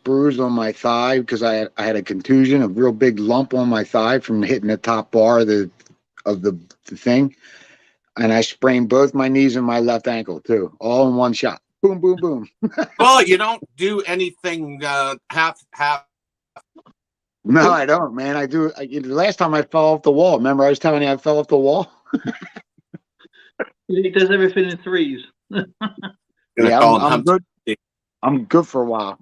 bruise on my thigh because I had a contusion, a real big lump on my thigh from hitting the top bar of the thing, and I sprained both my knees and my left ankle too, all in one shot. Boom, boom, boom. Well, you don't do anything half. No, I don't, man. I do. The last time I fell off the wall. Remember, I was telling you I fell off the wall. He does everything in threes. Yeah, I'm good. I'm good for a while.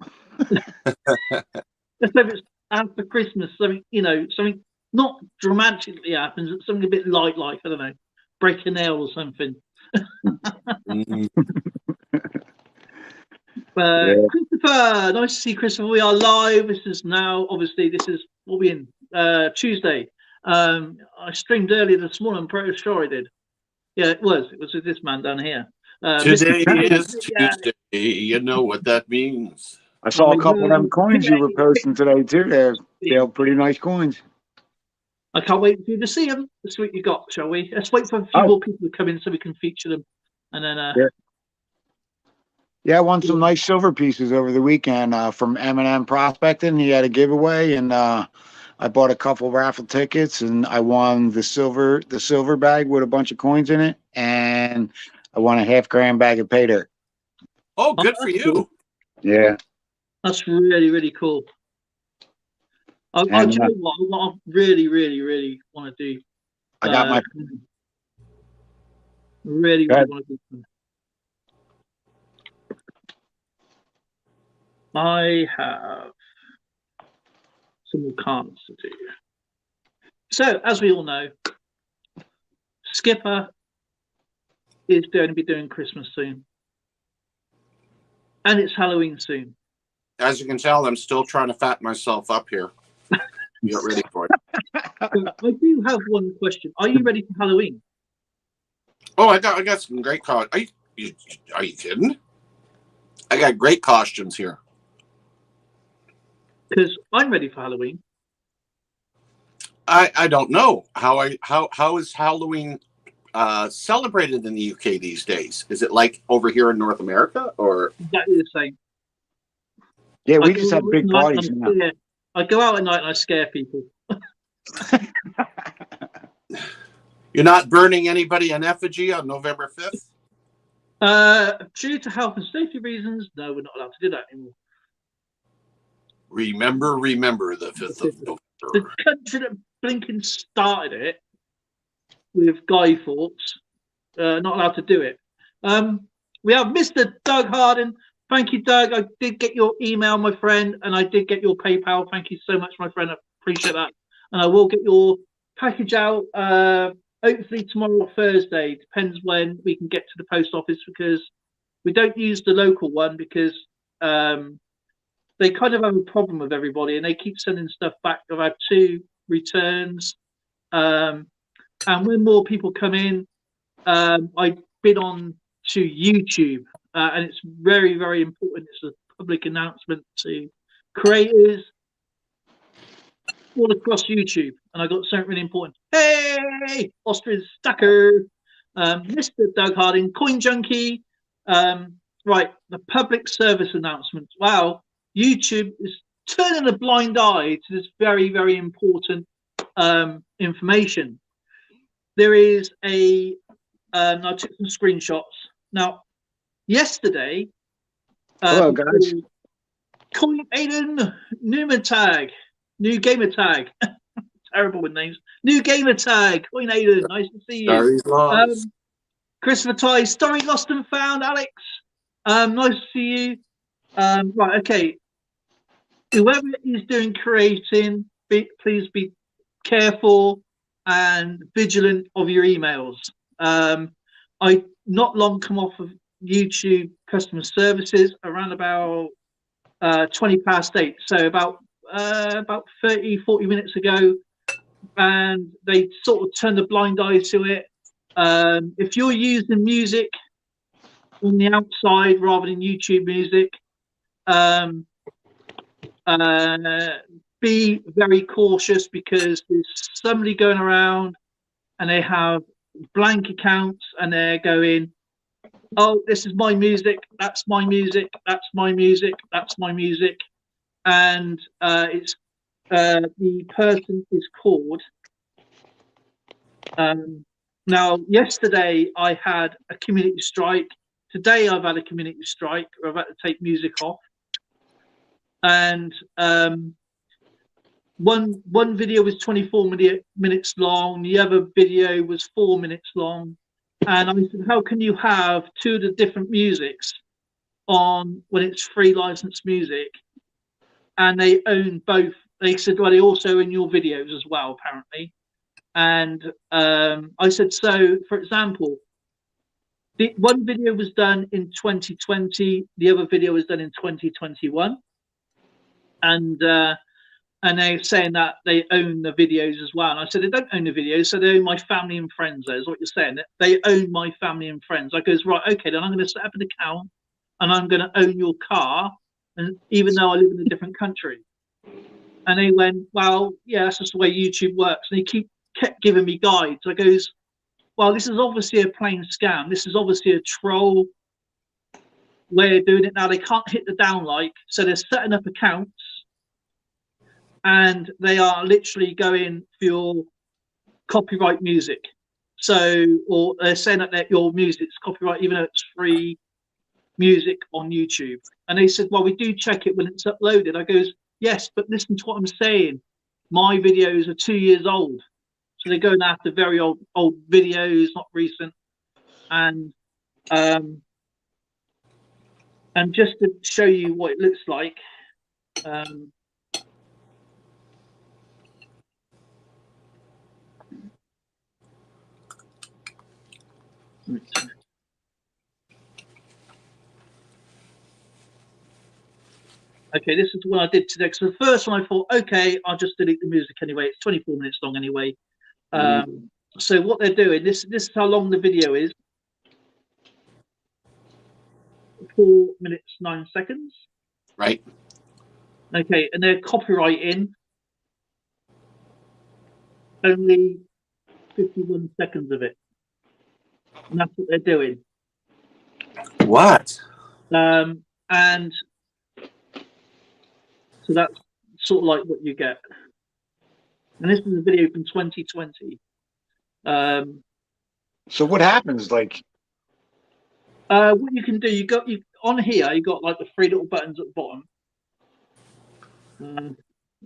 Let's hope it's after Christmas. Something, something not dramatically happens. It's something a bit light, like, I don't know, break a nail or something. Christopher, nice to see you, Christopher. We are live. This is what we in Tuesday. I streamed earlier this morning. I'm pretty sure I did. Yeah, it was with this man down here. Today is Tuesday. You know what that means. I saw a couple of them coins you were posting today too. They're pretty nice coins. I can't wait for you to see them. Let's see what you got, shall we? Let's wait for a few more people to come in so we can feature them, and then. Yeah, I won some nice silver pieces over the weekend from M&M Prospecting. He had a giveaway, and I bought a couple raffle tickets, and I won the silver bag with a bunch of coins in it, and I won a $5,000 bag of pay dirt. Oh, good for you! Cool. Yeah, that's really, really cool. Do you know what I really, really, really want to do? I got my really, really want to do. I have some more cards to do. So, as we all know, Skipper is going to be doing Christmas soon. And it's Halloween soon. As you can tell, I'm still trying to fatten myself up here. Get ready for it. I do have one question. Are you ready for Halloween? Oh, I got some great costumes. Are you kidding? I got great costumes here. Because I'm ready for Halloween. I don't know how is Halloween celebrated in the UK these days? Is it like over here in North America or exactly the same? Yeah, we just have big parties now. I go out at night and I scare people. You're not burning anybody in effigy on November 5th? Due to health and safety reasons, no, we're not allowed to do that anymore. Remember the 5th of November. The country that blinking started it with Guy Fawkes, not allowed to do it. We have Mr. Doug Hardin. Thank you, Doug. I did get your email, my friend, and I did get your PayPal. Thank you so much, my friend. I appreciate that. And I will get your package out hopefully tomorrow or Thursday. Depends when we can get to the post office, because we don't use the local one because they kind of have a problem with everybody and they keep sending stuff back. I've had 2 returns. And when more people come in, I bid on to YouTube. And it's very, very important. It's a public announcement to creators all across YouTube. And I got something really important. Hey, Austrian Stacker, Mr. Doug Harding, Coin Junkie. Right, the public service announcement. Wow, YouTube is turning a blind eye to this very, very important information. There is I took some screenshots. Now, yesterday, hello guys. Coin Aiden Numismaniac, new gamer tag. Terrible with names. New gamer tag. Coin Aiden, nice to see you. Christopher Ty, story lost and found. Alex, nice to see you. Right, okay. Whoever is doing creating, please be careful and vigilant of your emails. I not long come off of YouTube customer services around about 20 past 8, so about 30-40 minutes ago, and they sort of turned a blind eye to it. If you're using music on the outside rather than YouTube music, be very cautious, because there's somebody going around and they have blank accounts and they're going, oh, this is my music, that's my music, that's my music, that's my music. and it's the person is called. Now, yesterday I had a community strike. Today I've had a community strike. I've had to take music off, and one video was 24 minutes long. The other video was 4 minutes long. And I said, how can you have two of the different musics on when it's free licensed music? And they own both. They said, well, they also own your videos as well, apparently. And I said, so, for example, the one video was done in 2020. The other video was done in 2021. And they're saying that they own the videos as well. And I said, they don't own the videos, so they own my family and friends. Is what you're saying. They own my family and friends. I goes, right, okay, then I'm going to set up an account and I'm going to own your car, and even though I live in a different country. And they went, well, yeah, that's just the way YouTube works. And they kept giving me guides. I goes, well, this is obviously a plain scam. This is obviously a troll way of doing it. Now they can't hit the down like, so they're setting up accounts. And they are literally going for your copyright music. So, or they're saying that your music's copyright, even though it's free music on YouTube. And they said, well, we do check it when it's uploaded. I goes, yes, but listen to what I'm saying. My videos are 2 years old. So they're going after very old videos, not recent. And just to show you what it looks like, okay, this is what I did today. So the first one I thought, okay, I'll just delete the music anyway. It's 24 minutes long anyway. So what they're doing, this is how long the video is. 4 minutes 9 seconds. Right. Okay, and they're copyrighting only 51 seconds of it. And that's what they're doing. What? And so that's sort of like what you get. And this is a video from 2020. So what happens? Like, what you can do, you on here, you got like the 3 little buttons at the bottom.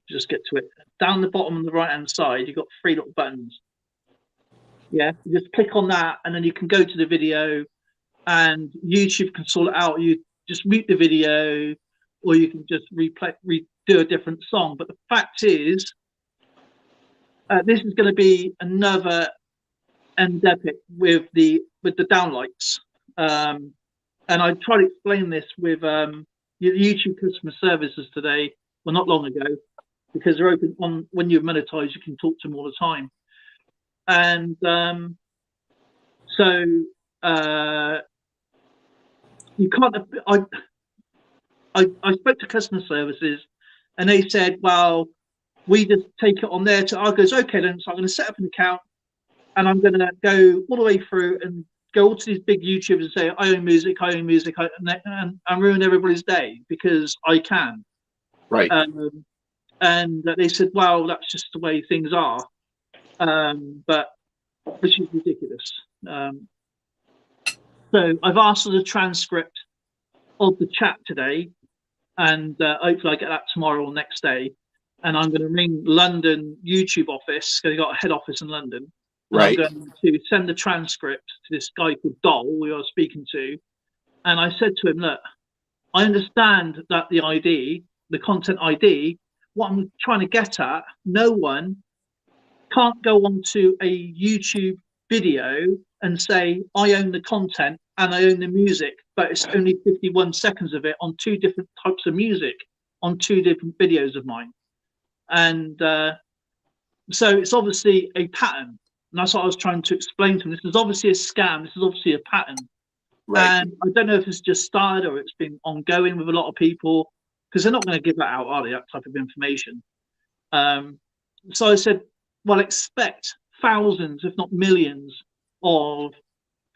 Just get to it. Down the bottom on the right hand side, you've got 3 little buttons. Yeah, you just click on that, and then you can go to the video, and YouTube can sort it out. You just mute the video, or you can just redo a different song. But the fact is, this is going to be another endemic with the downlights. And I tried to explain this with YouTube customer services today, well, not long ago, because they're open on when you're monetized, you can talk to them all the time. And so you can't. I spoke to customer services, and they said, "Well, we just take it on there." I goes, "Okay, then." So I'm going to set up an account, and I'm going to go all the way through and go all to these big YouTubers and say, "I own music, I own music," and ruin everybody's day because I can. Right. And they said, "Well, that's just the way things are." But which is ridiculous. So I've asked for the transcript of the chat today, and hopefully I get that tomorrow or next day. And I'm going to ring London YouTube office, because they got a head office in London. Right. I'm going to send the transcript to this guy called Dol, who I was speaking to. And I said to him, look, I understand that the ID, the content ID, what I'm trying to get at, no one can't go onto a YouTube video and say, I own the content and I own the music, but it's only 51 seconds of it on 2 different types of music on 2 different videos of mine. And so it's obviously a pattern. And that's what I was trying to explain to him. This is obviously a scam. This is obviously a pattern. Right. And I don't know if it's just started or it's been ongoing with a lot of people, because they're not going to give that out, are they, that type of information? So I said, well, expect thousands, if not millions, of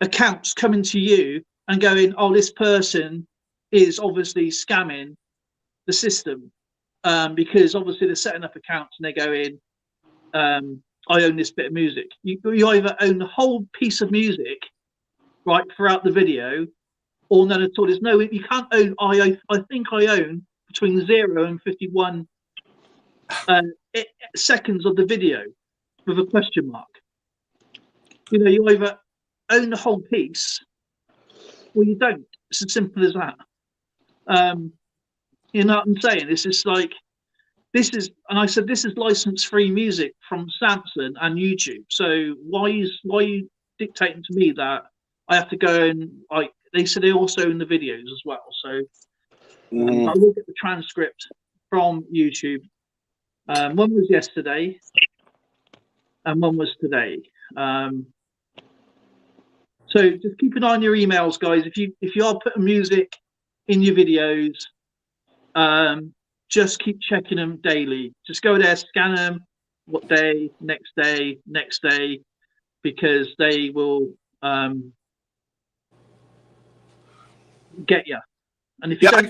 accounts coming to you and going, oh, this person is obviously scamming the system. because obviously they're setting up accounts and they go in, I own this bit of music. You either own the whole piece of music, right, throughout the video, or none at all. There's no, you can't own, I think I own between 0 and 51 seconds of the video with a question mark. You know, you either own the whole piece or you don't. It's as simple as that. You know what I'm saying? This is like, this is, and I said, this is license-free music from Samson and YouTube. So why are you dictating to me that I have to go and, like, they said they also own the videos as well. So I will get the transcript from YouTube. One was yesterday and one was today. So just keep an eye on your emails, guys. If you are putting music in your videos, just keep checking them daily. Just go there, scan them. What day? Next day. Next day, because they will get you. And if you I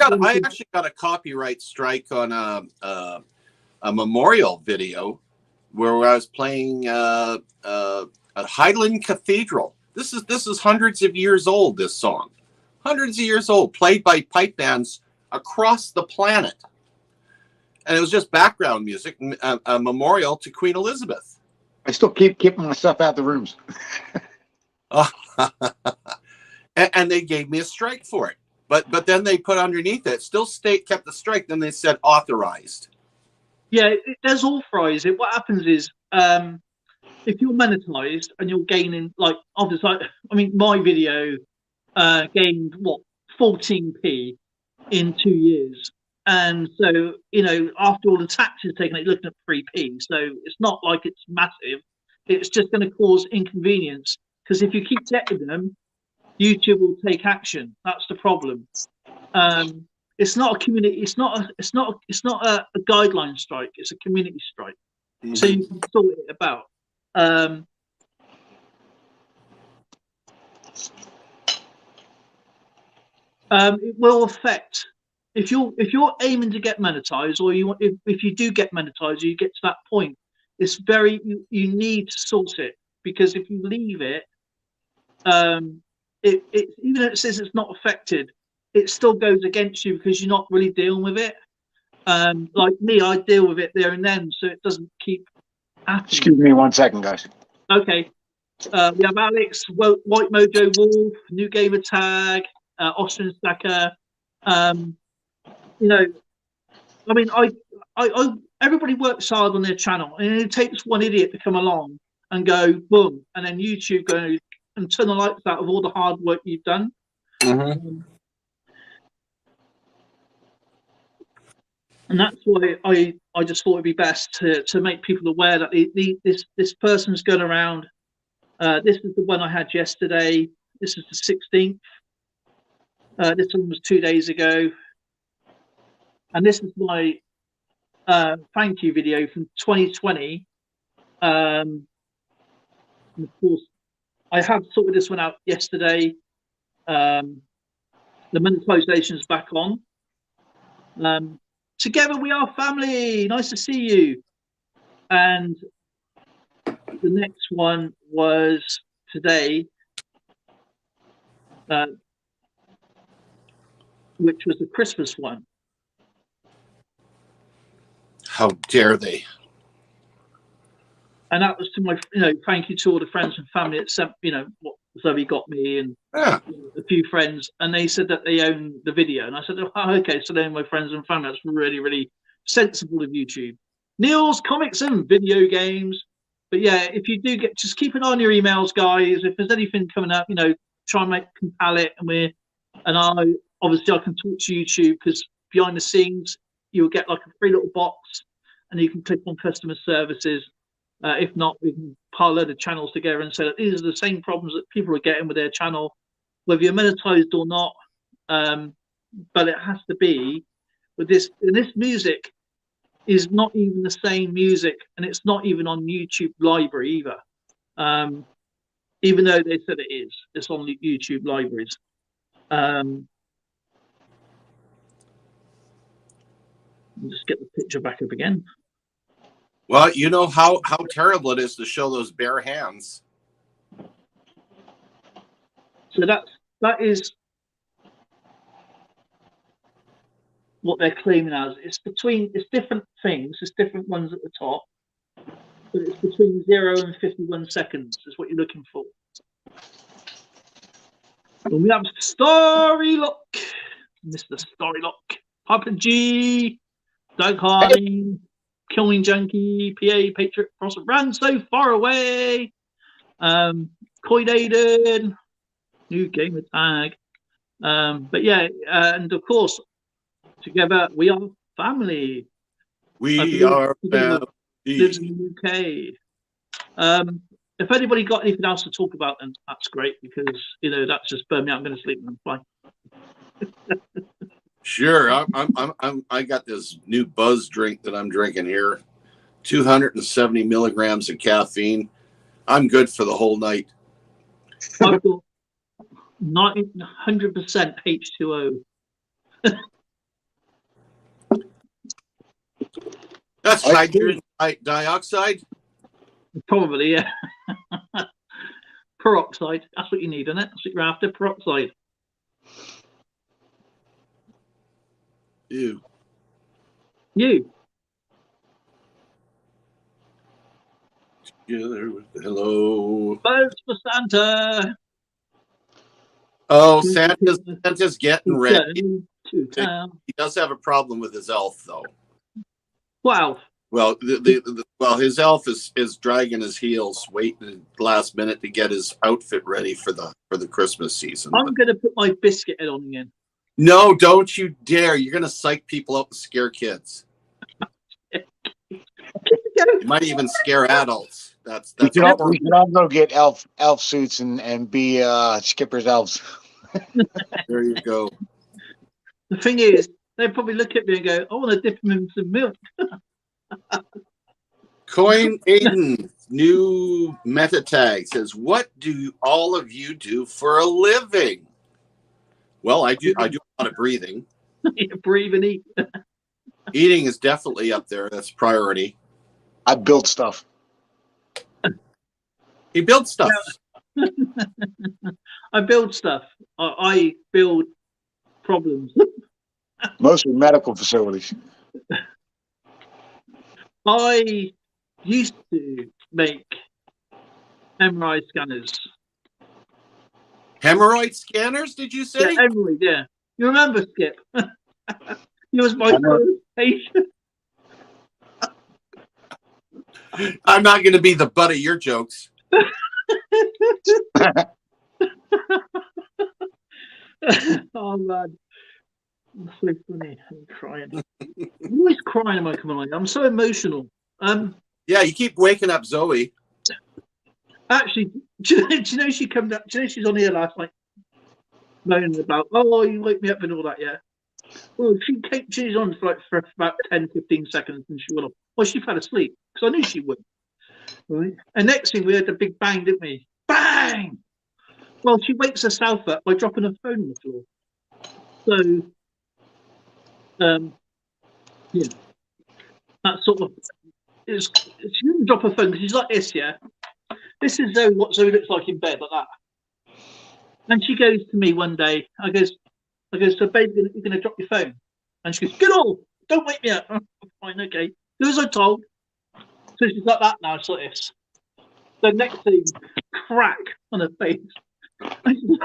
actually got a copyright strike on a memorial video where I was playing at Hardin Cathedral. This is hundreds of years old. This song, hundreds of years old, played by pipe bands across the planet, and it was just background music, a memorial to Queen Elizabeth. I still keep keeping my stuff out the rooms. And they gave me a strike for it, but then they put underneath it, still kept the strike. Then they said authorized. Yeah, there's authorized. What happens is, if you're monetized and you're gaining, like, obviously, I mean, my video gained what 14p in 2 years, and so, you know, after all the taxes taken, they're looking at 3p. So it's not like it's massive. It's just going to cause inconvenience, because if you keep getting them, YouTube will take action. That's the problem. It's not a community. It's not a guideline strike. It's a community strike. Mm-hmm. So you can sort it about. It will affect if you're aiming to get monetized, or if you do get monetized, you get to that point. It's very you need to sort it, because if you leave it, even though it says it's not affected, it still goes against you because you're not really dealing with it. Like me, I deal with it there and then, so it doesn't keep happening. Excuse me 1 second, guys. Okay. We have Alex, White Mojo Wolf, New Gamer Tag, Austin Stacker. You know, I mean, I everybody works hard on their channel, and it takes one idiot to come along and go boom, and then YouTube goes and turn the lights out of all the hard work you've done. Mm-hmm. And that's why I just thought it'd be best to make people aware that this person's going around. This is the one I had yesterday. This is the 16th. This one was 2 days ago. And this is my thank you video from 2020. And of course, I have sorted this one out yesterday. The monetization is back on. Together we are family. Nice to see you. And the next one was today, which was the Christmas one. How dare they? And that was to my, thank you to all the friends and family that sent, what Zoe got me and a few friends, and they said that they own the video, and I said, oh, okay, so they're my friends and family. That's really, really sensible of YouTube. Neil's Comics and Video Games. But yeah, if you do just keep an eye on your emails, guys. If there's anything coming up, try and compile it, and I can talk to YouTube, because behind the scenes you'll get like a free little box, and you can click on customer services. If not, we can pile a load of channels together and say that these are the same problems that people are getting with their channel, whether you're monetized or not. But it has to be with this. And this music is not even the same music, and it's not even on YouTube Library either. Even though they said it is, it's on YouTube Libraries. Just get the picture back up again. Well, you know how terrible it is to show those bare hands. So that is what they're claiming as. It's different things. It's different ones at the top, but it's between 0 and 51 seconds is what you're looking for. And we have Storylock, Mr. Storylock, Papa G, Doug Harding, Killing Junkie, PA, Patriot, Frost, Ran So Far Away, Coin Aiden, New Gamer Tag. But yeah, and of course, together we are family. We are family. Lives in the UK. If anybody got anything else to talk about, then that's great, because that's just burn me out. I'm going to sleep and I'm fine. Sure, I got this new buzz drink that I'm drinking here, 270 milligrams of caffeine. I'm good for the whole night. I've got 100% H2O. That's hydrogen dioxide. Probably, yeah. Peroxide. That's what you need, isn't it? That's what you're after. Peroxide. You. Together with the hello. Votes for Santa. Oh, Santa's getting ready. He He does have a problem with his elf, though. Wow. Well, his elf is dragging his heels, waiting at the last minute to get his outfit ready for the Christmas season. I'm going to put my biscuit head on again. No, don't you dare! You're going to psych people up and scare kids. You might even scare adults. We should all go get elf suits and be Skipper's elves. There you go. The thing is, they probably look at me and go, "I want to dip them in some milk." Coin Aiden, new meta tag says, "What do all of you do for a living?" Well, I do a lot of breathing. Breathe and eat. Eating is definitely up there. That's priority. I build stuff. He builds stuff. I build stuff. I build problems. Mostly medical facilities. I used to make MRI scanners. Hemorrhoid scanners, did you say? Yeah, hemorrhoid, yeah. You remember, Skip? He was my first patient. I'm not going to be the butt of your jokes. Oh, man. That's so funny. I'm crying. I'm always crying when I come on. I'm so emotional. Yeah, you keep waking up Zoe. Actually, do you know she come down? Do you know she's on here last night moaning about, "Oh, you wake me up and all that," yeah? Well, she's on for about 10, 15 seconds and she went off. Well, she fell asleep because I knew she would. Right? And next thing we heard the big bang, didn't we? Bang! Well, she wakes herself up by dropping her phone on the floor. So, yeah, that sort of she didn't drop her phone because she's like this, yeah. This is what Zoe looks like in bed, like that. And she goes to me one day. I goes, "So, babe, you're going to drop your phone?" And she goes, "Get off! Don't wake me up." Fine, okay. Do as I told. So she's like that now. It's like this. The next thing, crack on her face. And she's like,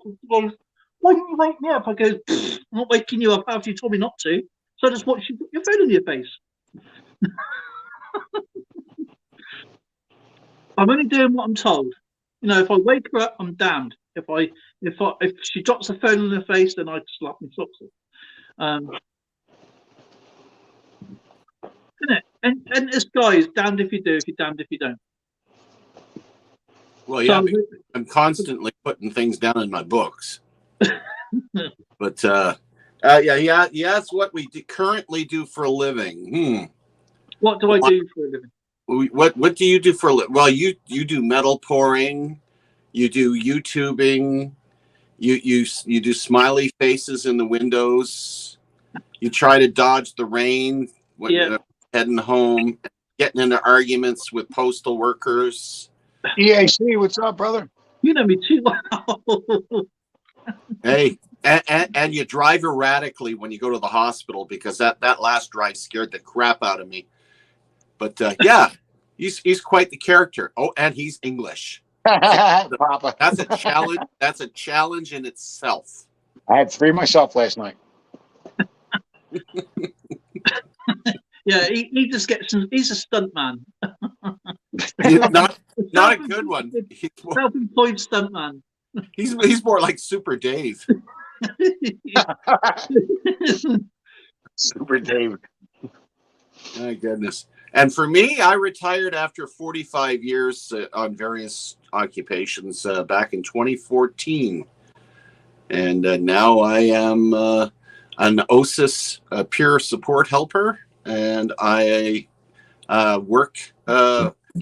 she goes, "Why didn't you wake me up?" I go, "I'm not waking you up after you told me not to. So I just watched you put your phone in your face." I'm only doing what I'm told. If I wake her up, I'm damned. If she drops the phone in her face, then I slap my socks off. Isn't it? And this guy is damned if you do, if you're damned if you don't. Well, yeah, so, I'm constantly putting things down in my books. But yeah, that's what we currently do for a living. What do I do for a living? What do you do for a living? Well, you do metal pouring, you do YouTubing, you do smiley faces in the windows. You try to dodge the rain when you're heading home, getting into arguments with postal workers. EAC, what's up, brother? You know me too well. Hey, and you drive erratically when you go to the hospital, because that last drive scared the crap out of me. But yeah, he's quite the character. Oh, and he's English. Papa. That's a challenge. That's a challenge in itself. I had 3 myself last night. Yeah, he just gets some. He's a stuntman. Not a good one. Self-employed stuntman. He's more like Super Dave. Super Dave. My goodness. And for me, I retired after 45 years on various occupations back in 2014. And now I am an OSIS peer support helper. And I work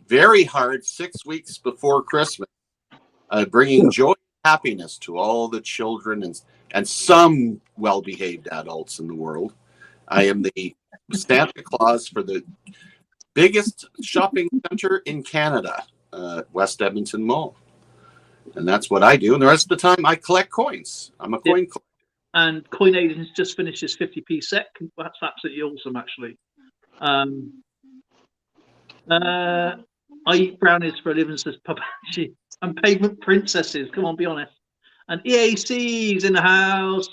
very hard 6 weeks before Christmas, bringing joy and happiness to all the children and some well-behaved adults in the world. I am the Santa Claus for the biggest shopping center in Canada, West Edmonton Mall. And that's what I do. And the rest of the time, I collect coins. I'm a coin collector. And Coin Aiden's just finished his 50p set. That's absolutely awesome, actually. I eat brownies for a living, says Papachi. And pavement princesses. Come on, be honest. And EAC's in the house.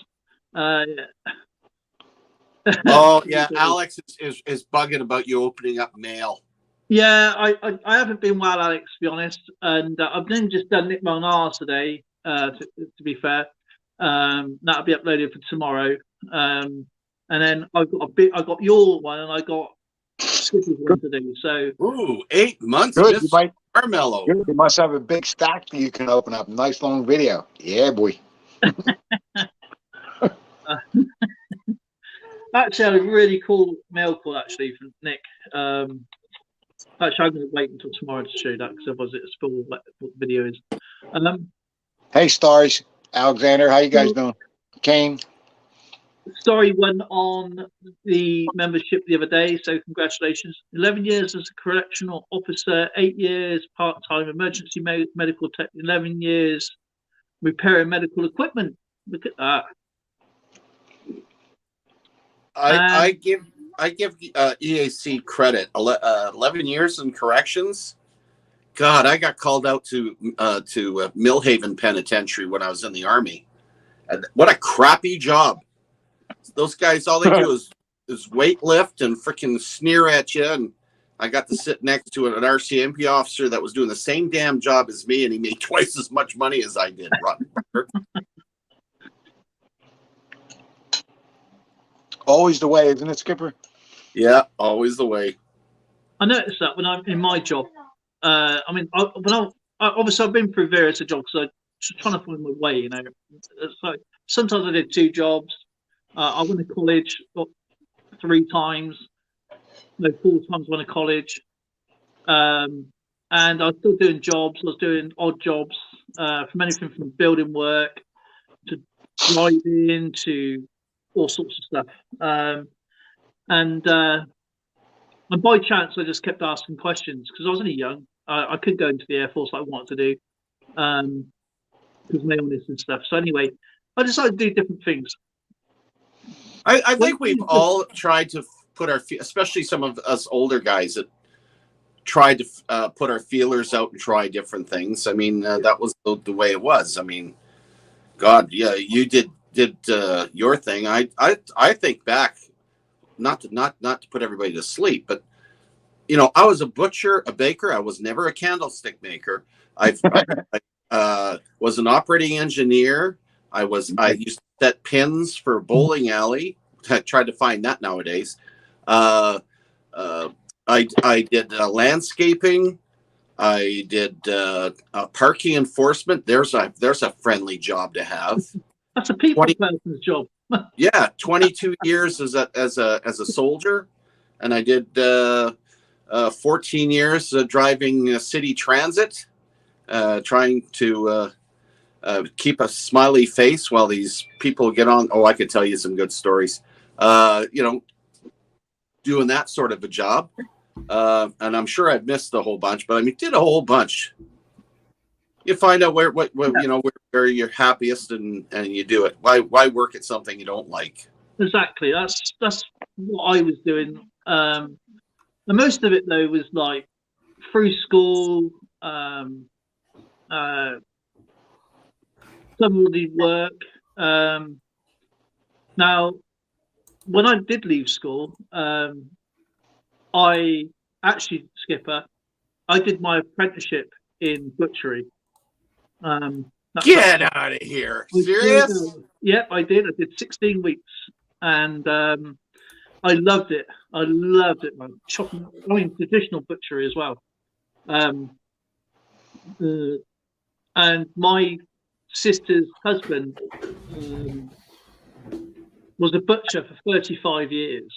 Oh yeah, Alex is bugging about you opening up mail. Yeah, I haven't been well, Alex, to be honest, and I've then just done Nick Molnar's today. To be fair, that'll be uploaded for tomorrow. And then I got your one, and I got Skipper's one today. So 8 months. Good. Carmelo. You must have a big stack that you can open up. Nice long video. Yeah, boy. Actually, I had a really cool mail call actually from Nick. Actually, I'm going to wait until tomorrow to show that, because otherwise it's spoiled what the video is. Hey, Stars. Alexander, how you guys doing? Kane? Story won on the membership the other day, so congratulations. 11 years as a correctional officer, 8 years part-time emergency medical tech, 11 years repairing medical equipment. Look at that. I give EAC credit. 11 years in corrections. God, I got called out to Millhaven Penitentiary when I was in the Army. And what a crappy job! Those guys, all they do is weight lift and freaking sneer at you. And I got to sit next to an RCMP officer that was doing the same damn job as me, and he made twice as much money as I did. Always the way, isn't it, Skipper? Yeah, always the way. I noticed that when I'm in my job. Obviously I've been through various jobs, so I'm trying to find my way. You know, it's like sometimes I did 2 jobs. I went to college 3 times. No, 4 times went to college. And I was still doing jobs. I was doing odd jobs, from anything from building work to driving to all sorts of stuff. And by chance, I just kept asking questions because I was only young. I could go into the Air Force like I wanted to do, because of my illness and stuff. So anyway, I decided to do different things. I think we've all tried to put our, especially some of us older guys that tried to put our feelers out and try different things. I mean, that was the way it was. I mean, God, yeah, you did your thing. I think back, not to put everybody to sleep, but you know, I was a butcher, a baker. I was never a candlestick maker. I was an operating engineer. I used to set pins for a bowling alley. I tried to find that nowadays. I did landscaping. I did parking enforcement. There's a friendly job to have. That's a people person's job. Yeah, 22 years as a soldier, and I did 14 years driving city transit, trying to keep a smiley face while these people get on. Oh, I could tell you some good stories. doing that sort of a job. And I'm sure I've missed a whole bunch, but I mean, did a whole bunch. You find out where you're happiest and you do it. Why work at something you don't like? Exactly. That's what I was doing. And most of it though was like through school, some of the work. Now, when I did leave school, I actually, Skipper, I did my apprenticeship in butchery. Get out of here! Serious? Yeah, I did. I did 16 weeks, and I loved it. I loved it, man. Chopping, I mean, traditional butchery as well. And my sister's husband was a butcher for 35 years,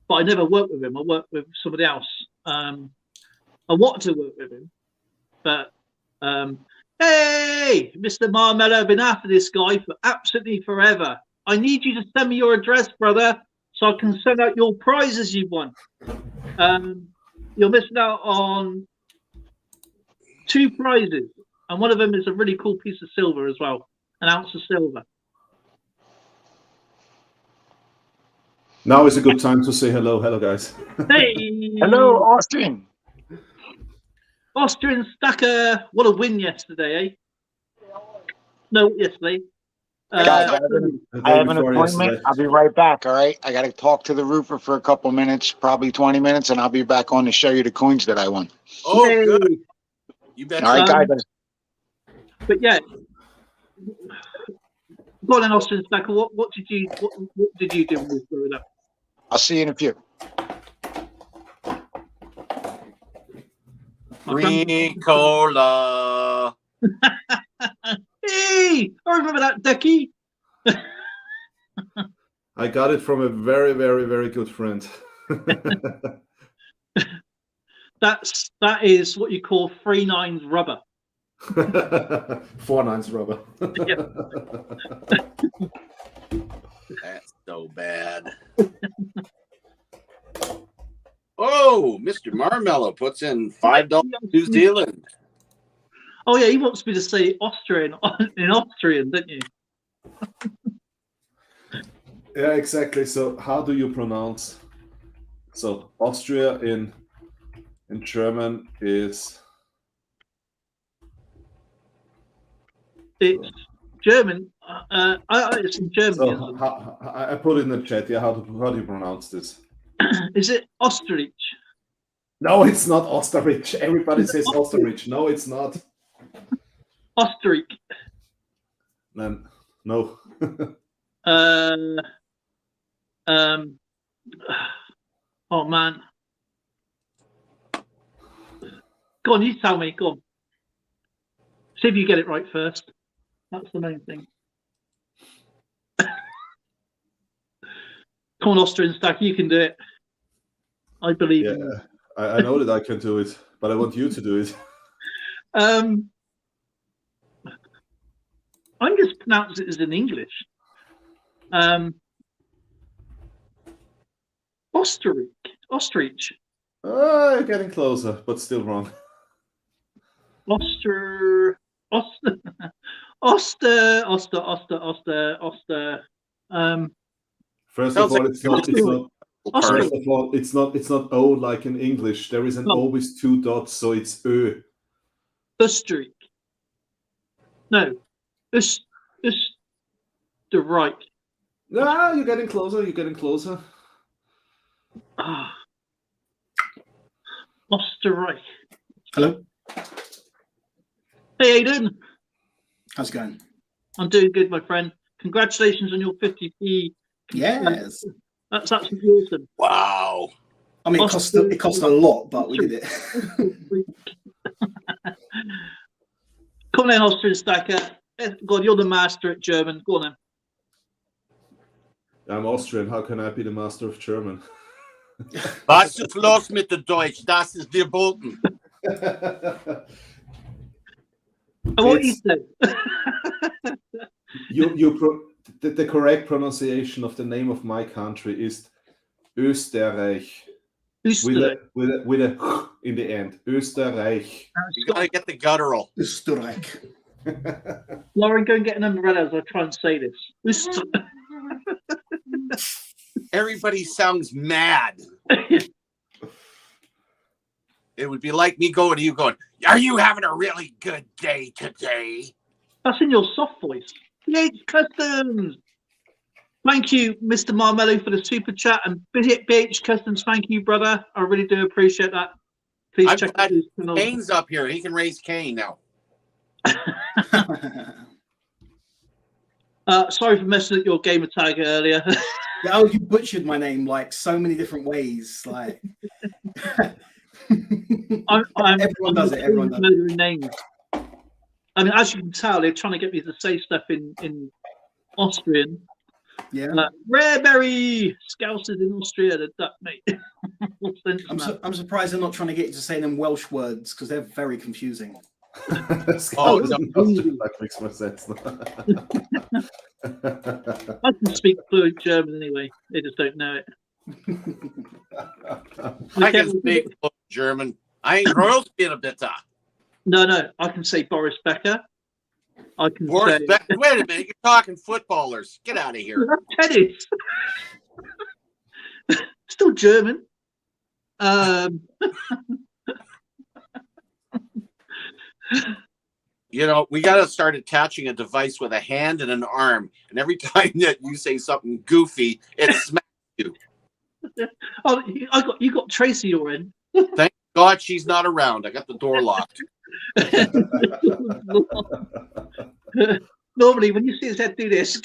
but I never worked with him. I worked with somebody else. I wanted to work with him, but hey, Mr. Marmello, I've been after this guy for absolutely forever. I need you to send me your address, brother, so I can send out your prizes you won. You're missing out on 2 prizes, and one of them is a really cool piece of silver as well, an ounce of silver. Now is a good time to say hello. Hello, guys. Hey! Hello, Austin. Austrian Stacker, what a win yesterday, eh? No, yesterday. Guys, I have an appointment. I'll be right back, all right? I got to talk to the roofer for a couple minutes, probably 20 minutes, and I'll be back on to show you the coins that I won. Oh, yay. Good. You bet. All right, guys. But yeah. Go on then, Austrian Stacker. What did you do with this? I'll see you in a few. Ricola. Hey, I remember that, Ducky. I got it from a very, very, very good friend. That is what you call 3 9s rubber. 4 9s rubber. That's so bad. Oh, Mr. Marmello puts in $5 New Zealand. Oh yeah, he wants me to say Austrian in Austrian, don't you? Yeah, exactly. So how do you pronounce? So Austria in German is. It's German. It's in German. So I put it in the chat. Yeah, how do you pronounce this? Is it Ostrich? No, it's not Ostrich. Everybody says Ostrich. No, it's not. Ostrich. No. Oh man. Go on, you tell me. Go on. See if you get it right first. That's the main thing. Come on, Austrian Stack, you can do it. I believe in you. I know that I can do it, but I want you to do it. I'm just pronouncing it as in English. Ostrich. You're getting closer, but still wrong. Oster. First of all, it's not O like in English. There is an O with 2 dots, so it's Ö. Österreich. No. Österreich. Ah, you're getting closer. Ah. Österreich. Hello. Hey, Aidan. How's it going? I'm doing good, my friend. Congratulations on your 50p. Yes. That's absolutely awesome. Wow. I mean, it cost a lot, but we did it. Come on then, Austrian Stacker. God, you're the master at German. Go on then. I'm Austrian. How can I be the master of German? Was ist los mit der Deutsch? Das ist verboten. And what you say? the correct pronunciation of the name of my country is Österreich. With a in the end. Österreich. You gotta get the guttural. Österreich. Lauren, go and get an umbrella as I try and say this. Everybody sounds mad. It would be like me going to you going, are you having a really good day today? That's in your soft voice. BH Customs. Thank you, Mr. Marmello, for the super chat. And BH Customs, thank you, brother. I really do appreciate that. Please check out his channel. Kane's up here. He can raise Kane now. Sorry for messing up your gamer tag earlier. Oh, you butchered my name like so many different ways. Like everyone does it. Everyone does it. Names. I mean, as you can tell, they're trying to get me to say stuff in Austrian. Yeah. Rareberry Scousers in Austria, the duck, mate. I'm surprised they're not trying to get you to say them Welsh words because they're very confusing. Oh, that makes more sense. I can speak fluent German anyway. They just don't know it. I can speak fluent German. I ain't gross in a bit. No, I can say Boris Becker. I can Boris say... Becker. Wait a minute, you're talking footballers. Get out of here. Tennis. Still German. You know, we got to start attaching a device with a hand and an arm, and every time that you say something goofy, it smacks you. Oh, you got Tracy you're in. Thank God she's not around. I got the door locked. Normally, when you see his head do this,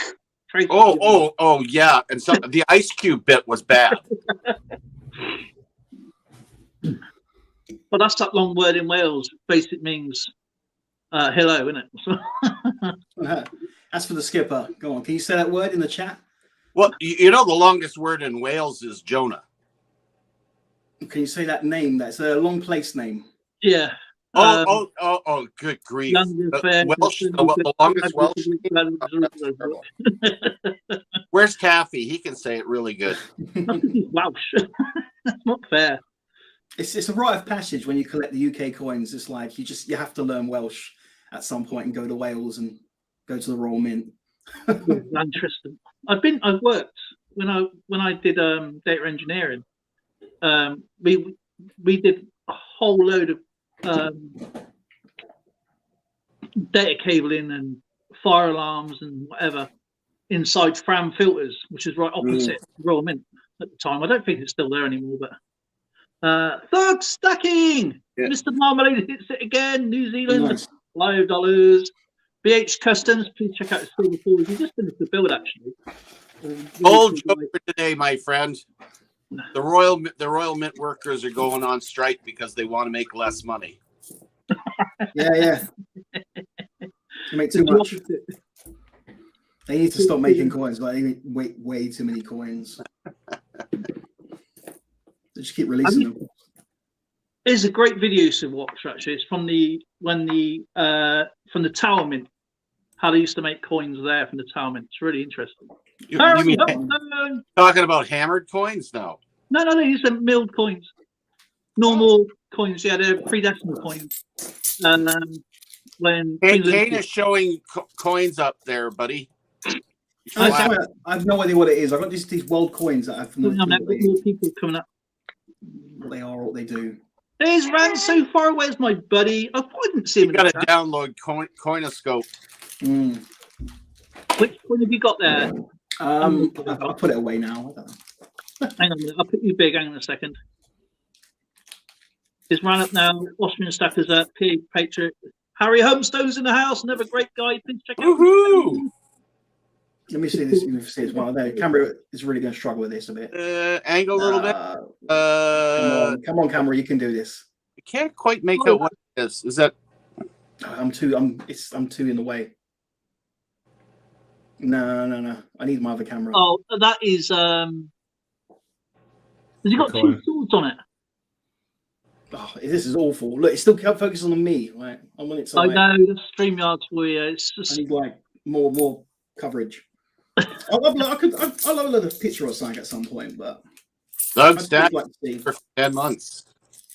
Tracy. Oh, yeah, and the Ice Cube bit was bad. But that's that long word in Wales. Basically means hello, isn't it? That's for the skipper. Go on. Can you say that word in the chat? Well, you know the longest word in Wales is Jonah. Can you say that name? That's a long place name. Yeah. Oh, good grief. The longest Welsh. Where's Taffy? He can say it really good. He's Welsh. That's not fair. It's a rite of passage when you collect the UK coins. It's like you have to learn Welsh at some point and go to Wales and go to the Royal Mint. Interesting. I've worked when I did data engineering. We did a whole load of data cabling and fire alarms and whatever inside Fram filters, which is right opposite Royal Mint at the time. I don't think it's still there anymore, but thug stacking. Yeah. Mr. Marmalade hits it again. New Zealand, nice. $5. BH Customs, please check out the silver forward. You just finished the build actually. Old joke for today, my friend. The Royal Mint workers are going on strike because they want to make less money. Yeah. They make too much. They need to stop making coins. Like they make way too many coins. They just keep releasing them. It's a great video to watch. Actually, it's from the Tower Mint. How they used to make coins there from the Tower Mint. It's really interesting. You mean talking about hammered coins now? No, they used to milled coins. Normal coins, yeah, they're pre-decimal coins. And when Kane is showing coins up there, buddy. I have no idea what it is. I've got these world coins that I've more people coming up. What they are, what they do. There's Rand so far away as my buddy. I didn't see him. You got to download Coinoscope. Which one have you got there? I'll put it away now. I don't know. Hang on a minute. I'll put you big. Hang on a second. It's run up now. Austrian stackers at P. Patriot. Harry Homstone's in the house. Another great guy. Please check out. Woohoo! Let me see this. You can see as well. The camera is really going to struggle with this a bit. Angle a little bit. Come on, camera. You can do this. I can't quite make out what it is. Is that? I'm too in the way. No. I need my other camera. Oh, that is. Has he got two swords on it? Oh, this is awful. Look, it's still focusing on me. Right, I'm on its side. I know the StreamYard's for you. It's just. I need like more coverage. I'll upload a picture or something at some point, but Doug I'd Stack like to see. for 10 months.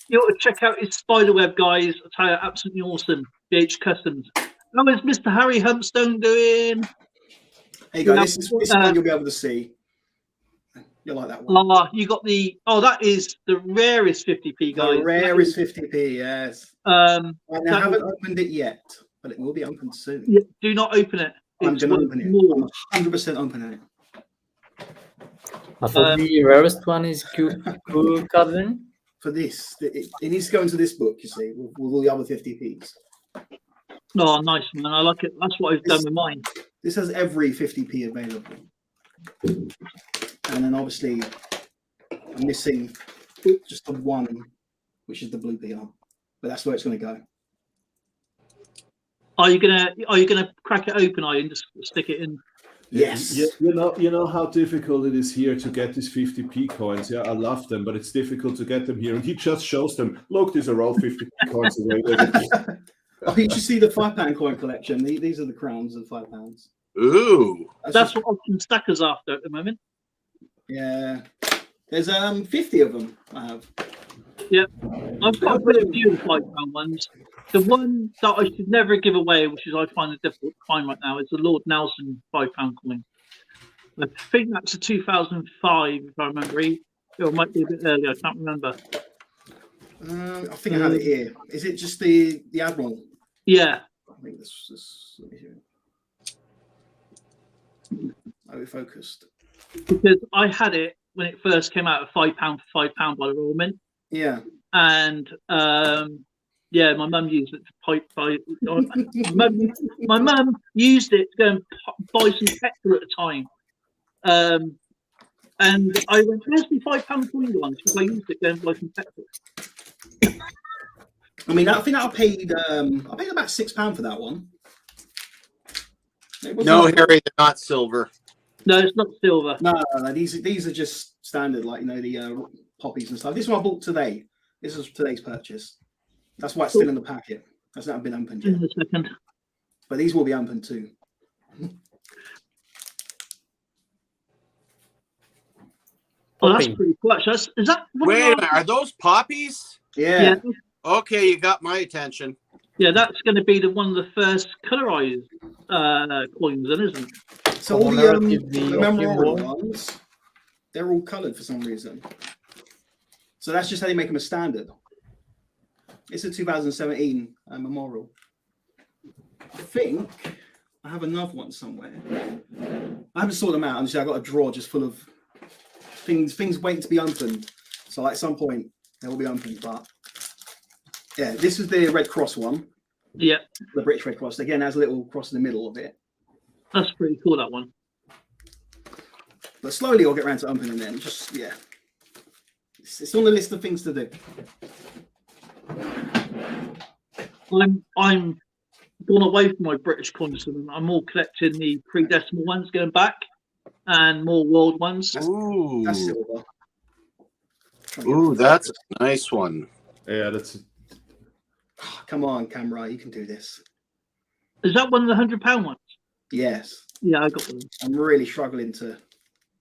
You ought to check out his spiderweb, guys. I tell you, absolutely awesome. BH Customs. How is Mr. Harry Humpstone doing? Hey, guys, this is one you'll be able to see. You'll like that one. You got the. Oh, that is the rarest 50p, guys. The rarest 50p, yes. I haven't opened it yet, but it will be opened soon. Yeah, do not open it. I'm going to open it. I'm 100% opening it. I thought the rarest one is Hardin. For this, it needs to go into this book, you see, with all the other 50p's. Oh, nice, man. I like it. That's what I've done with mine. This has every 50p available. And then obviously, I'm missing just the one, which is the blue PR. But that's where it's going to go. Are you gonna crack it open? Are you and just stick it in? Yes. You know how difficult it is here to get these 50p coins. Yeah, I love them, but it's difficult to get them here. And he just shows them. Look, these are all 50p coins away. Oh, you should see the £5 coin collection. These are the crowns of £5. Ooh, That's what Option Stacker's after at the moment. Yeah, there's 50 of them. I have. Yeah, I've got a few of the £5 ones. The one that I should never give away, which is I find it difficult to find right now, is the Lord Nelson £5 coin. I think that's a 2005, if I remember. Or it might be a bit earlier. I can't remember. I think I have it here. Is it just the Admiral? Yeah. I think this let me hear it. Oh, it focused. Because I had it when it first came out at £5 for £5 by the Royal Mint. Yeah. And yeah, my mum used it to pipe. My mum used it to go and buy some petrol at the time. And I went, "Where's the £5 coin one?" Because I used it to go and buy some petrol. I mean, I think I paid about £6 for that one. no, Harry, they're not silver. No, it's not silver. No. These are just standard, like, you know, the poppies and stuff. This one I bought today. This is today's purchase. That's why it's still in the packet. That's not been opened yet. In a second. But these will be opened too. Oh, that's pretty cool. Actually, is that? Wait a minute, are those poppies? Yeah. Okay, you got my attention. Yeah, that's going to be one of the first colorized coins, then, isn't it? So all the memorial ones, they're all coloured for some reason. So that's just how they make them a standard. It's a 2017 memorial. I think I have another one somewhere. I haven't sorted them out. I've got a drawer just full of things waiting to be opened. So at some point they will be opened. But yeah, this is the Red Cross one. Yeah. The British Red Cross. Again, has a little cross in the middle of it. That's pretty cool, that one. But slowly I'll get around to opening them. Just, yeah. It's on the list of things to do. I'm gone away from my British coins, and I'm all collecting the pre-decimal ones going back, and more world ones. Ooh, that's silver. Ooh, that's a nice one. Yeah, that's. Come on, camera, you can do this. Is that one of the £100 ones? Yes. Yeah, I got one. I'm really struggling to.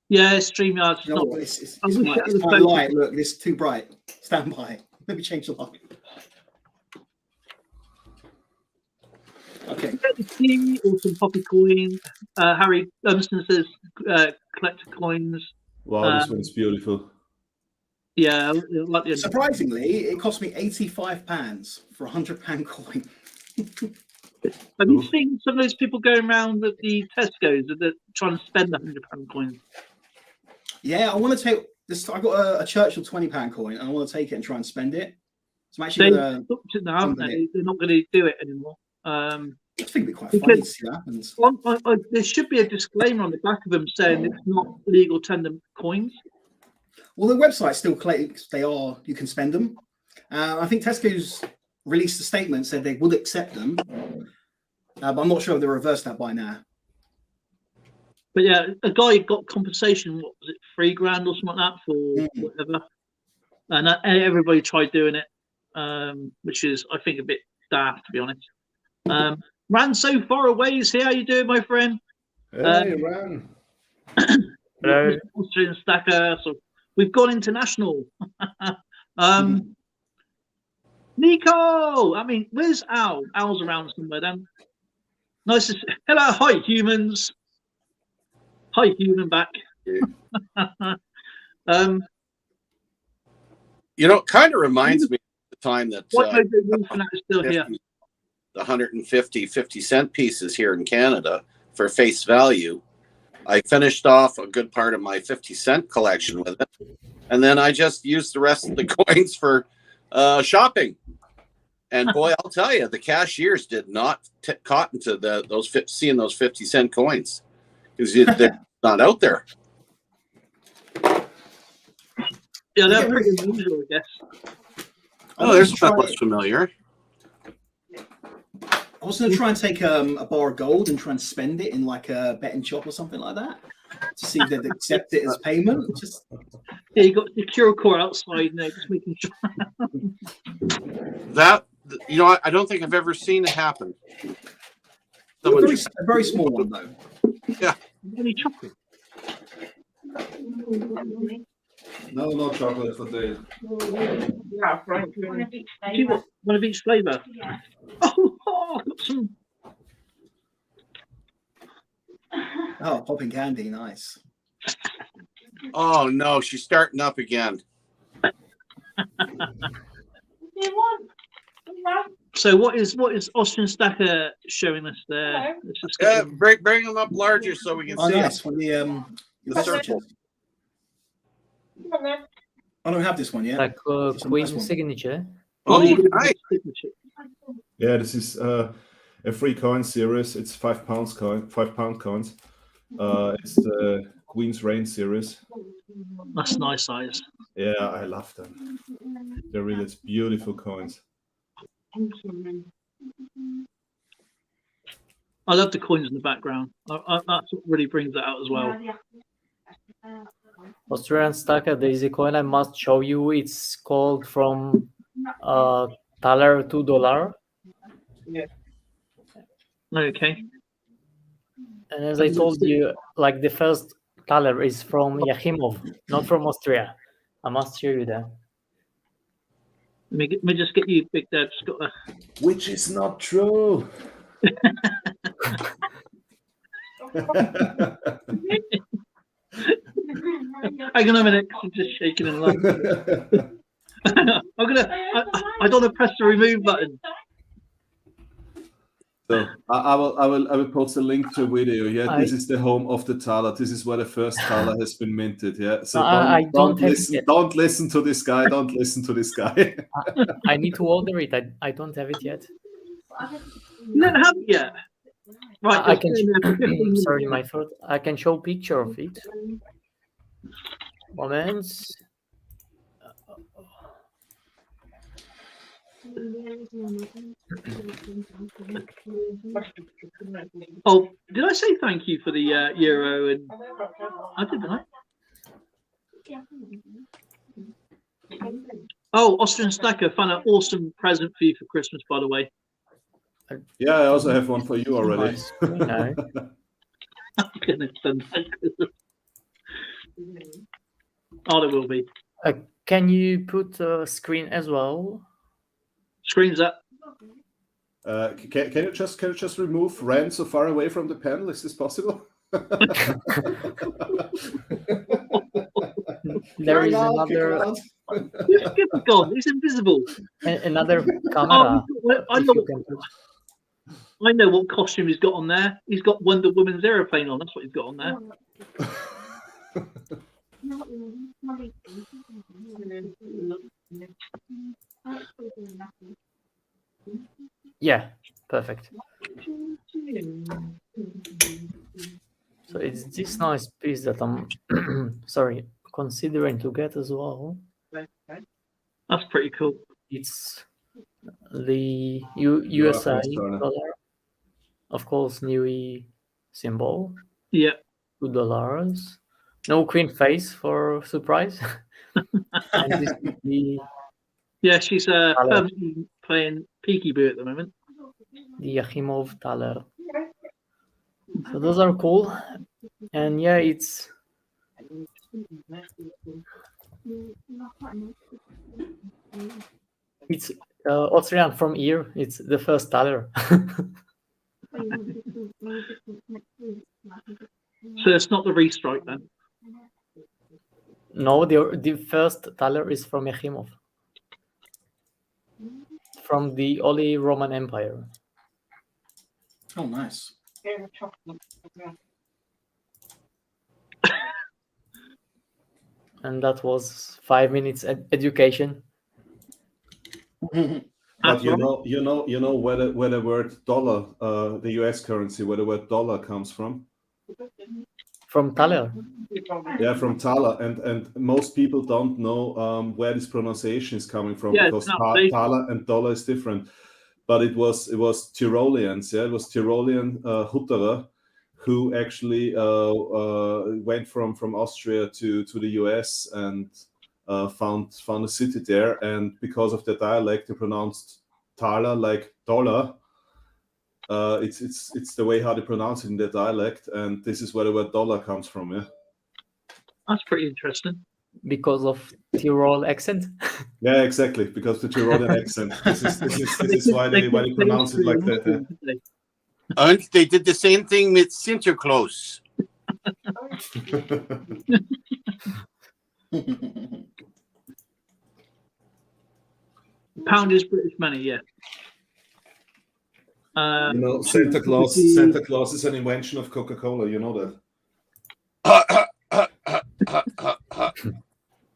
Yeah, StreamYard's You know not. what? It's my light. Look, this is too bright. Stand by. Let me change the light. Okay. Awesome poppy coin. Harry Dunstan says collector coins. Wow, this one's beautiful. Yeah, like the surprisingly, it cost me £85 for a £100 coin. Have you seen some of those people going around at the Tesco's that are trying to spend the £100 coins? Yeah, I want to take this. I got a Churchill £20 coin, and I want to take it and try and spend it. So I'm actually stopped it now, haven't they? They're not going to do it anymore. I think it'd be quite funny to see what happens. There should be a disclaimer on the back of them saying it's not legal tender coins. Well, the website still claims they are. You can spend them. I think Tesco's released a statement said they would accept them, but I'm not sure if they reversed that by now. But yeah, a guy got compensation. What was it, $3,000 or something like that for whatever? And everybody tried doing it, which is, I think, a bit daft, to be honest. Ran so far away. See how you doing, my friend? Hey, Ran. Hello. Austrian stacker. So we've gone international. Nico! I mean, where's Al? Al's around somewhere then. Nice to see. Hello, hi humans. Hi human back. You know, it kind of reminds me of the time that What is still here? The 150 50-cent pieces here in Canada for face value. I finished off a good part of my 50-cent collection with it, and then I just used the rest of the coins for shopping. And boy, I'll tell you, the cashiers did not cotton to seeing those 50-cent coins because they're not out there. Yeah, they're pretty unusual, I guess. Oh, there's something less familiar. I was going to try and take a bar of gold and try and spend it in like a betting shop or something like that to see if they'd accept it as payment. Just Yeah, you got the cure core outside now, just making sure. That, you know, I don't think I've ever seen it happen. a very small one though. Yeah. Any chocolate? No chocolate for Dale. Yeah, right. One of each flavour. Yeah. Oh, I've got some. Oh, popping candy, nice. Oh no, she's starting up again. So what is Austrian Stacker showing us there? Let's just get them. Bring them up larger so we can Oh, see nice. it. When the circle. I don't have this one yet. Like It's a Queen nice one. signature. Oh, you can nice. Yeah, this is a free coin series. It's £5 coins. It's the Queen's Reign series. That's nice size. Yeah, I love them. They're really beautiful coins. I love the coins in the background. That's what really brings it out as well. Austrian Stacker, there is a coin I must show you. It's called from $1 to $2. Okay. And as I told you, like the first $1 is from Yachimov, not from Austria. I must show you that. Let me just get you, Big Dad. Just got a... Which is not true. Hang on a minute, 'cause I'm just shaking and laughing. I don't want to press the remove button. So I will post a link to a video. Yeah, this is the home of the thaler. This is where the first thaler has been minted. Yeah, so don't listen to this guy. Don't listen to this guy. I need to order it. I don't have it yet. You don't have it yet. Right, I can. Sorry, my throat. I can show picture of it. Moments. Oh, did I say thank you for the euro? And I didn't. I? Oh, Austrian Stacker found an awesome present for you for Christmas, by the way. Yeah, I also have one for you already. No. Oh, there will be. Can you put a screen as well? Screen's up. Can you just remove Ren so far away from the panel? Is this possible? There is another. Skipper's gone. He's invisible. Another camera. I know what costume he's got on there. He's got Wonder Woman's aeroplane on. That's what he's got on there. Yeah, perfect. So it's this nice piece that I'm considering to get as well. That's pretty cool. It's the USA dollar, of course, new symbol. Yeah. $2. No queen face for surprise. And this is the Yeah, she's permanently playing peekaboo at the moment. Yachimov thaler. So those are cool. And yeah, it's Austrian from here. It's the first thaler. So it's not the restrike then? No, the first thaler is from Yachimov, from the Holy Roman Empire. Oh, nice. And that was 5 minutes education. But you know where the word dollar, the US currency, where the word dollar comes from? From thaler. Yeah, from thaler, and most people don't know where this pronunciation is coming from, because thaler and dollar is different. But it was Tyroleans, yeah, it was Tyrolean Hutterer who actually went from Austria to the US and found a city there, and because of the dialect, they pronounced thaler like dollar. It's the way how they pronounce it in their dialect, and this is where the word dollar comes from. Yeah, that's pretty interesting. Because of Tyrol accent. Yeah, exactly. Because the Tyrolean accent. This is why they pronounce it like that. Yeah. And they did the same thing with Sinterklaas. Pound is British money, yeah. Santa Claus is an invention of Coca-Cola. You know that.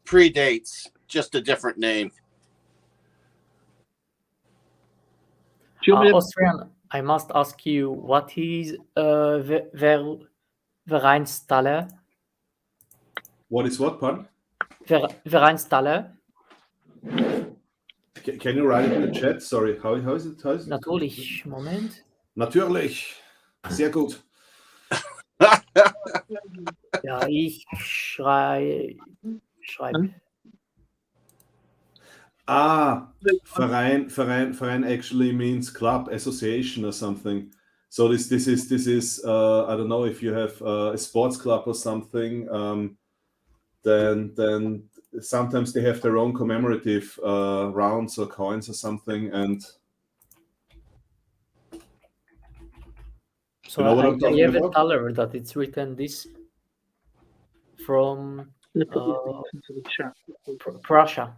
Predates, just a different name. Austrian, I must ask you, what is Vereinsthaler? What is what, pardon? Vereinsthaler. Can you write it in the chat? Sorry, how is it? Natürlich, Moment. Natürlich, sehr gut. Ja, ich schreibe. Verein actually means club, association, or something. So this is I don't know if you have a sports club or something. Then sometimes they have their own commemorative rounds or coins or something, and so you know what I'm talking about? I have a thaler that it's written this from Prussia.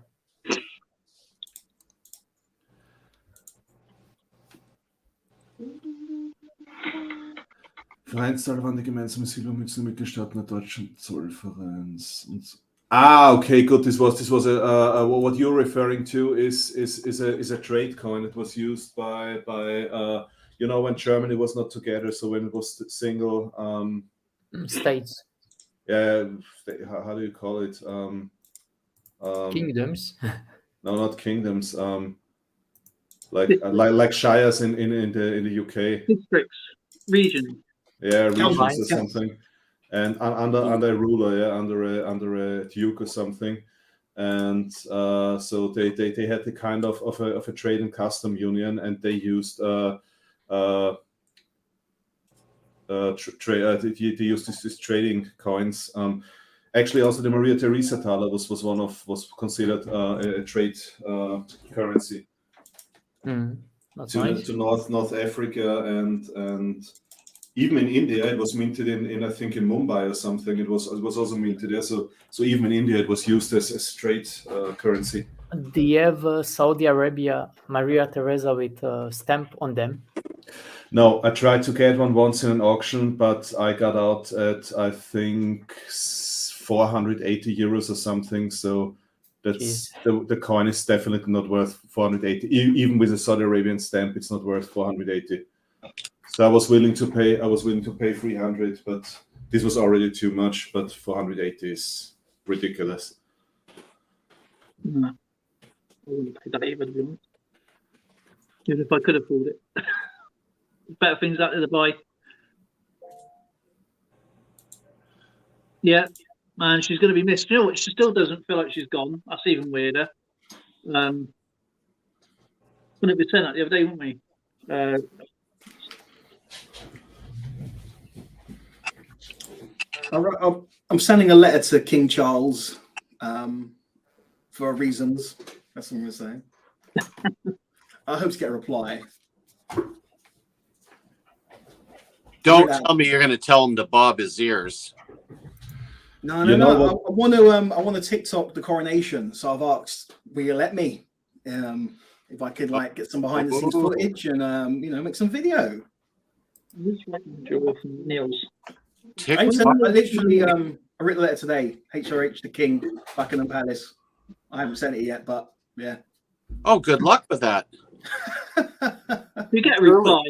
Vereinsthaler waren die gemeinsame Silbermünzen der Mitgliedstaaten der deutschen Zollvereins. Okay, good. This was what you're referring to is a trade coin. It was used by when Germany was not together, so when it was single states. Yeah, how do you call it? Kingdoms. No, not kingdoms. Like shires in the UK. Districts, regions. Yeah, regions or something, and under a ruler, yeah, under a duke or something, and so they had the kind of a trade and custom union, and they used they used these trading coins. Actually, also the Maria Theresa thaler was considered a trade currency. That's nice. To North Africa and even in India, it was minted in I think in Mumbai or something. It was also minted there. So even in India, it was used as trade currency. Do you have Saudi Arabia Maria Theresa with a stamp on them? No, I tried to get one once in an auction, but I got out at I think 480 euros or something. So that's the coin is definitely not worth 480. Even with a Saudi Arabian stamp, it's not worth 480. So I was willing to pay 300, but this was already too much. But 480 is ridiculous. No. I wouldn't pay that either, to be honest. Even if I could afford it. Better things out there to buy. Yeah, man, she's going to be missed. You know what? She still doesn't feel like she's gone. That's even weirder. When it was turned out the other day, weren't we? I'm sending a letter to King Charles for reasons. That's what I'm going to say. I hope to get a reply. Don't tell me you're going to tell him to bob his ears. No. I want to TikTok the coronation. So I've asked, will you let me? If I could get some behind the scenes footage and make some video. Niels. I literally I wrote a letter today. HRH the King, Buckingham Palace. I haven't sent it yet, but yeah. Oh, good luck with that. You get a reply.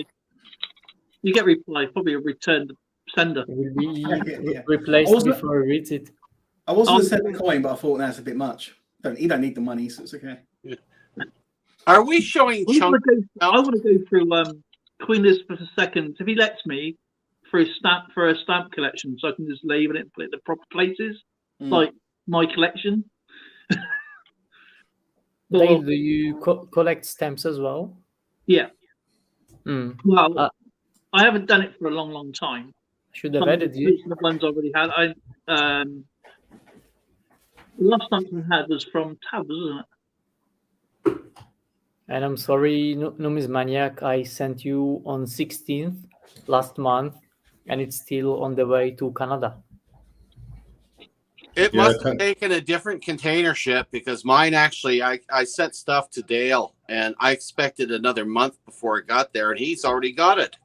You get a reply. Probably a return sender. It will be replaced before he reads it. I was going to send the coin, but I thought that's a bit much. You don't need the money, so it's okay. Are we showing chunks? I want to go through Queen Elizabeth II, if he lets me, for a stamp collection, so I can just label it and put it in the proper places, like my collection. Dave, do you collect stamps as well? Yeah. Well, I haven't done it for a long, long time. Should have added you. The ones I already had. The last stamp I had was from Tabs, wasn't it? And I'm sorry, Numismaniac, I sent you on 16th last month, and it's still on the way to Canada. It must have taken a different container ship because mine actually, I sent stuff to Dale, and I expected another month before it got there, and he's already got it.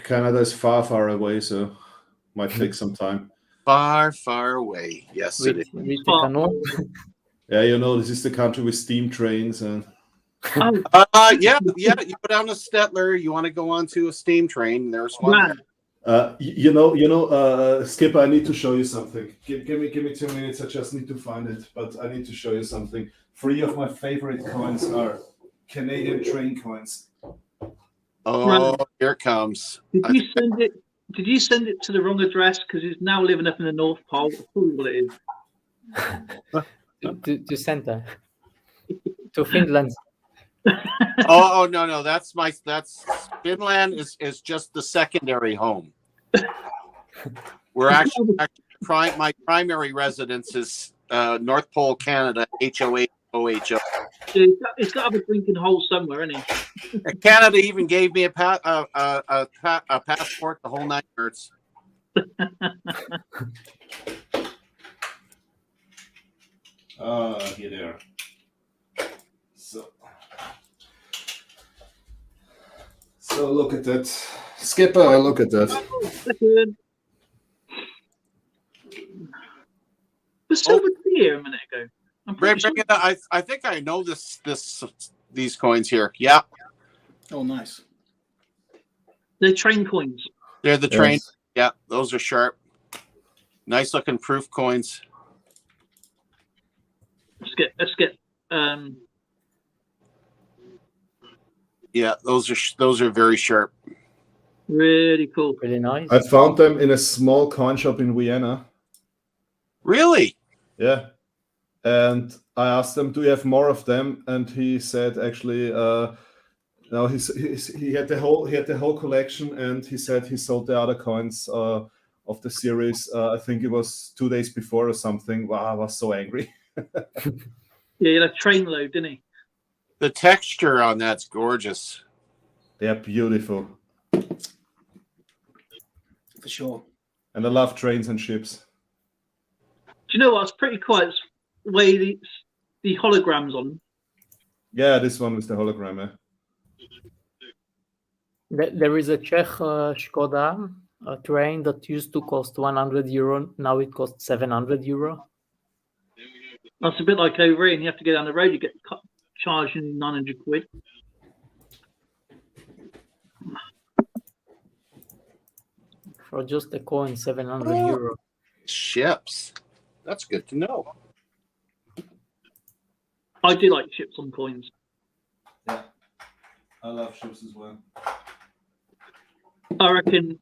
Canada is far, far away, so might take some time. Far, far away. Yes, it is. Yeah, this is the country with steam trains and. Yeah. You go down to Stettler. You want to go onto a steam train? There's one. Skipper, I need to show you something. Give me 2 minutes. I just need to find it, but I need to show you something. 3 of my favorite coins are Canadian train coins. Oh, here it comes. Did you send it to the wrong address? Because he's now living up in the North Pole. That's probably what it is. to center. To Finland. No. That's Finland is just the secondary home. We're actually my primary residence is North Pole, Canada, HOHO. It's got to have a drinking hole somewhere, isn't it? Canada even gave me a passport, the whole 9 yards. Here they are. So look at that. Skipper, look at that. Was Silver here a minute ago? I think I know these coins here. Yeah. Oh, nice. They're train coins. They're the train. Yes. Yeah, those are sharp. Nice looking proof coins. Let's get. Yeah, those are very sharp. Really cool. Really nice. I found them in a small coin shop in Vienna. Really? Yeah. And I asked them, "Do you have more of them?" And he said, "Actually, no. He had the whole collection, and he said he sold the other coins of the series. I think it was 2 days before or something. Wow, I was so angry." Yeah, he had a train load, didn't he? The texture on that's gorgeous. They're beautiful. For sure. And I love trains and ships. Do you know what? It's pretty cool. It's the way the holograms on them. Yeah, this one with the hologram. There is a Czech Škoda a train that used to cost €100. Now it costs €700. That's a bit like over here, and you have to go down the road. You get charged £900. For just a coin, €700. Ships. That's good to know. I do like ships on coins. Yeah, I love ships as well. I reckon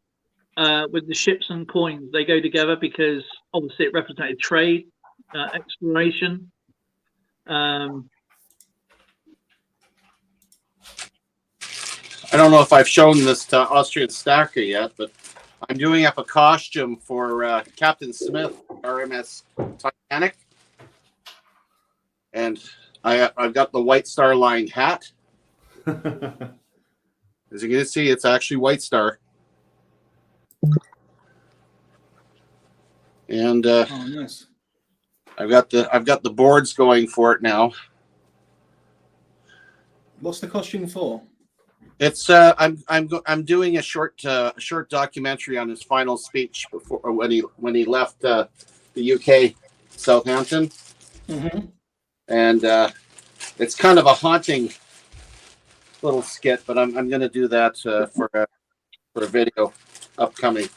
with the ships and coins, they go together because obviously it represented trade, exploration. I don't know if I've shown this to Austrian Stacker yet, but I'm doing up a costume for Captain Smith, RMS Titanic, and I've got the White Star Line hat. As you can see, it's actually White Star. And Oh, nice. I've got the boards going for it now. What's the costume for? It's I'm doing a short documentary on his final speech before when he left the UK, Southampton, and it's kind of a haunting little skit, but I'm going to do that for a video upcoming.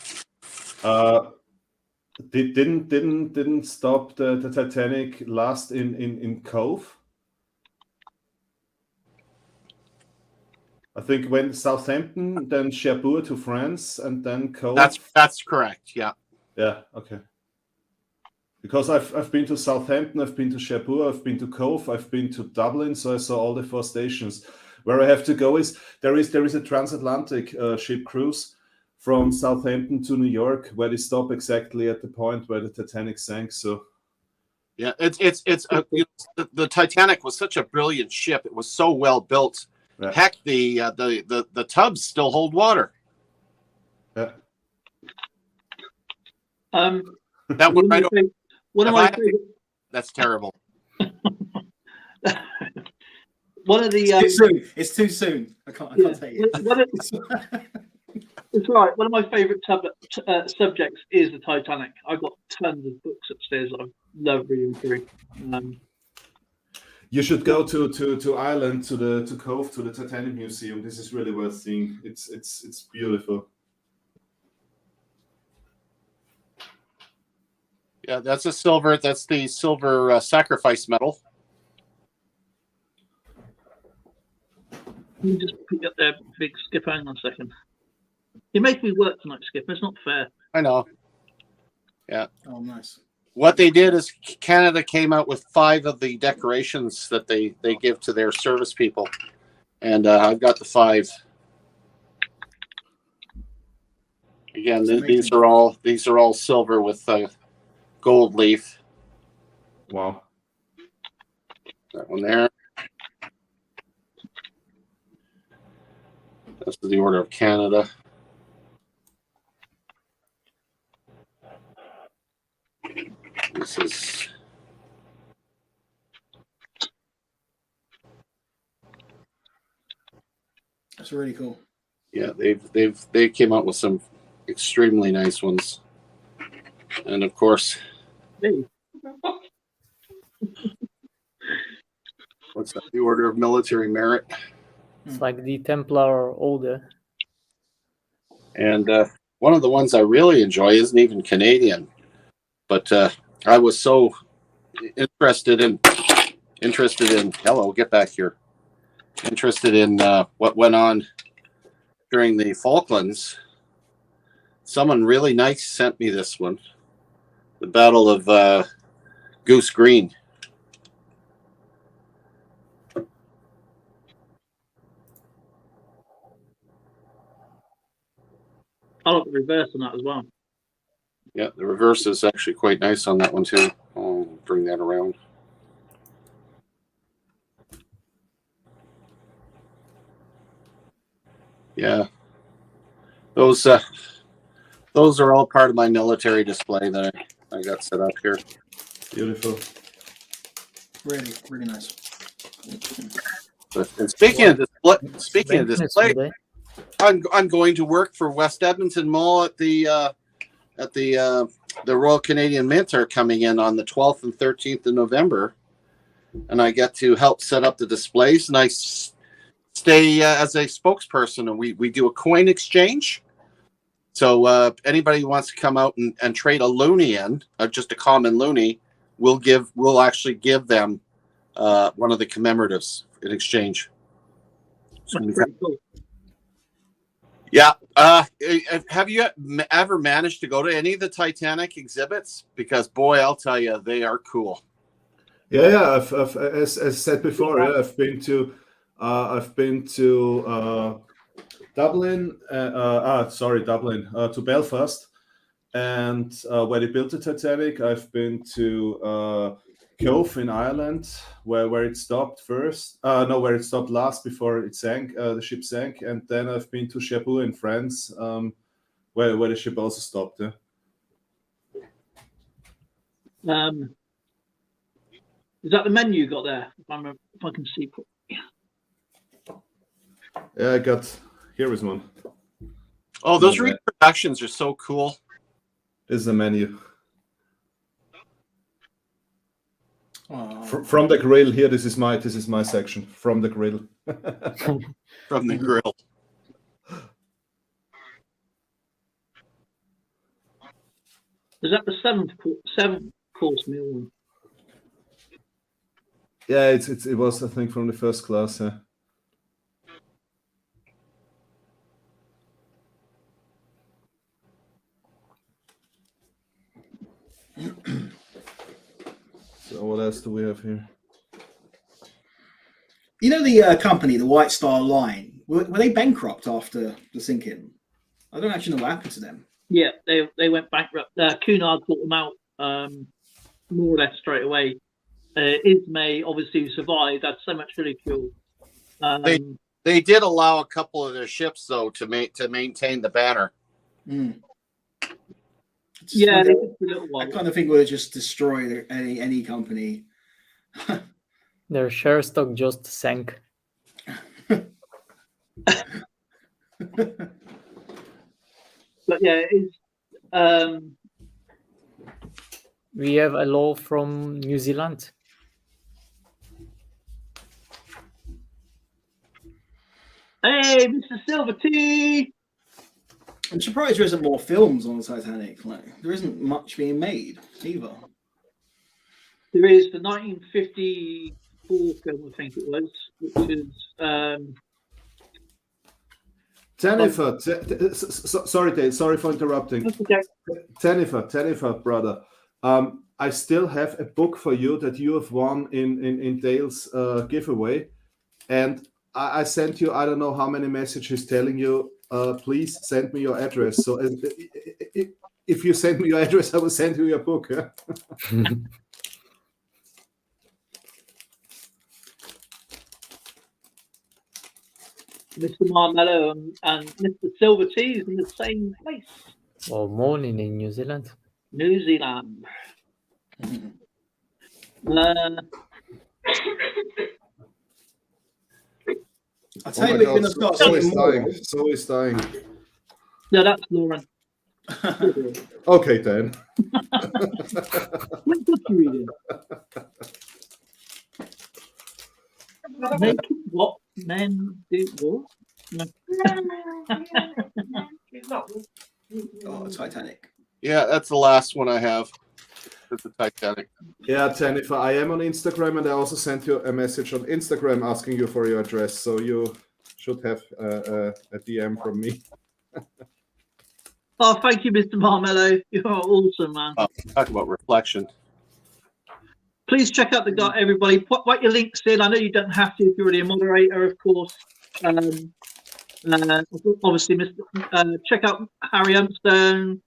Didn't stop the Titanic last in Cove? I think when Southampton, then Cherbourg to France, and then Cove. That's correct. Yeah. Yeah. Okay. Because I've been to Southampton, I've been to Cherbourg, I've been to Cove, I've been to Dublin, so I saw all the 4 stations. Where I have to go is there is a transatlantic ship cruise from Southampton to New York, where they stop exactly at the point where the Titanic sank. So. Yeah, the Titanic was such a brilliant ship. It was so well built. Yeah. Heck, the tubs still hold water. Yeah. That would that's terrible. One of the it's too soon. I can't take it. It's right. One of my favourite subjects is the Titanic. I've got tons of books upstairs that I love reading through. You should go to Ireland, to Cove, to the Titanic Museum. This is really worth seeing. It's beautiful. Yeah, that's the silver sacrifice medal. Let me just put you up there, big Skip. Hang on a second. You make me work tonight, Skip. It's not fair. I know. Yeah. Oh, nice. What they did is Canada came out with 5 of the decorations that they give to their service people, and I've got the 5. Again, these are all silver with gold leaf. Wow. That one there. That's the Order of Canada. This is that's really cool. Yeah, they came out with some extremely nice ones, and of course, what's that? The Order of Military Merit. It's like the Templar Order. And one of the ones I really enjoy isn't even Canadian, but I was so interested in hello, get back here. Interested in what went on during the Falklands. Someone really nice sent me this one, the Battle of Goose Green. I like the reverse on that as well. Yeah, the reverse is actually quite nice on that one too. I'll bring that around. Yeah, those are all part of my military display that I got set up here. Beautiful. Really, really nice. And speaking of display, I'm going to work for West Edmonton Mall at the Royal Canadian Mint are coming in on the 12th and 13th of November, and I get to help set up the displays, and I stay as a spokesperson, and we do a coin exchange. So anybody who wants to come out and trade a loonie in, just a common loonie, we'll actually give them one of the commemoratives in exchange. That's pretty cool. Yeah. Have you ever managed to go to any of the Titanic exhibits? Because boy, I'll tell you, they are cool. Yeah. I've as said before, yeah, I've been to Dublin, to Belfast, and where they built the Titanic. I've been to Cove in Ireland, where it stopped first. Where it stopped last before it sank. The ship sank, and then I've been to Cherbourg in France, where the ship also stopped. Yeah. Is that the menu you got there? If I can see. Yeah, I got. Here is one. Oh, those reproductions are so cool. This is the menu. From the grill here. This is my section. From the grill. From the grill. Is that the seventh course meal? Yeah, it was, I think, from the first class. Yeah. So what else do we have here? You know the company, the White Star Line, were they bankrupt after the sinking? I don't actually know what happened to them. Yeah, they went bankrupt. Cunard bought them out more or less straight away. Ismay, obviously, who survived, had so much ridicule. They did allow a couple of their ships, though, to maintain the banner. Mm. Yeah, I kind of think would have just destroyed any company. Their share stock just sank. But yeah, it's we have a law from New Zealand. Hey, Mr. Silver Tea! I'm surprised there isn't more films on the Titanic. Like, there isn't much being made either. There is the 1954 film, I think it was, which is Jennifer, sorry, Dave. Sorry for interrupting. okay. Jennifer, brother. I still have a book for you that you have won in Dale's giveaway, and I sent you, I don't know how many messages telling you, please send me your address. So if you send me your address, I will send you your book. Yeah? Mr. Marmello and Mr. Silver Tea is in the same place. Well, morning in New Zealand. New Zealand. I tell you, we're going to start seeing more. So is dying. No, that's Lauren. Okay, then. What book are you reading? Make what men do what? No. Oh, Titanic. Yeah, that's the last one I have. It's the Titanic. Yeah, Jennifer, I am on Instagram, and I also sent you a message on Instagram asking you for your address, so you should have a DM from me. Oh, thank you, Mr. Marmello. You're awesome, man. Oh, talk about reflection. Please check out the guy, everybody. Put your links in. I know you don't have to if you're already a moderator, of course. Obviously, check out Harry Umstone,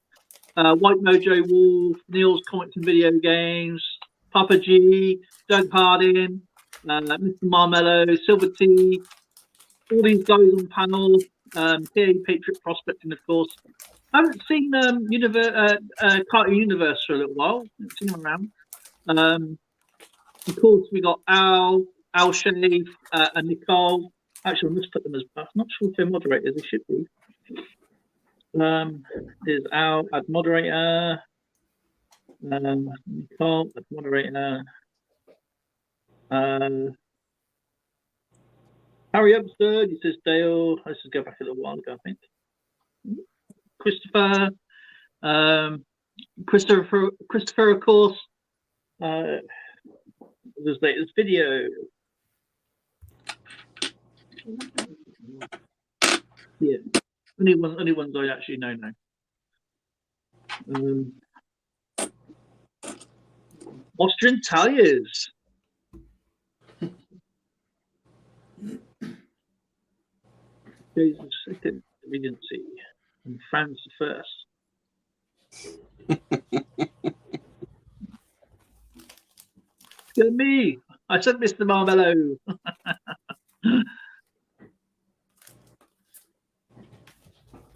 White Mojo Wolf, Neil's Comics and Video Games, Papa G, Doug Hardin, Mr. Marmello, Silver Tea, all these guys on the panel, PA Patriot Prospecting, of course. I haven't seen Cartoon Universe for a little while. I haven't seen them around. Of course, we got Al Shave, and Nicole. Actually, I must put them as. I'm not sure if they're moderators. They should be. Is Al as moderator? Nicole as moderator. Harry Upstead, he says Dale. Let's just go back a little while ago, I think. Christopher, of course. This latest video. Yeah, only ones I actually know now. Austrian Tires. James II Regency and Franz I. Look at me. I said Mr. Marmello.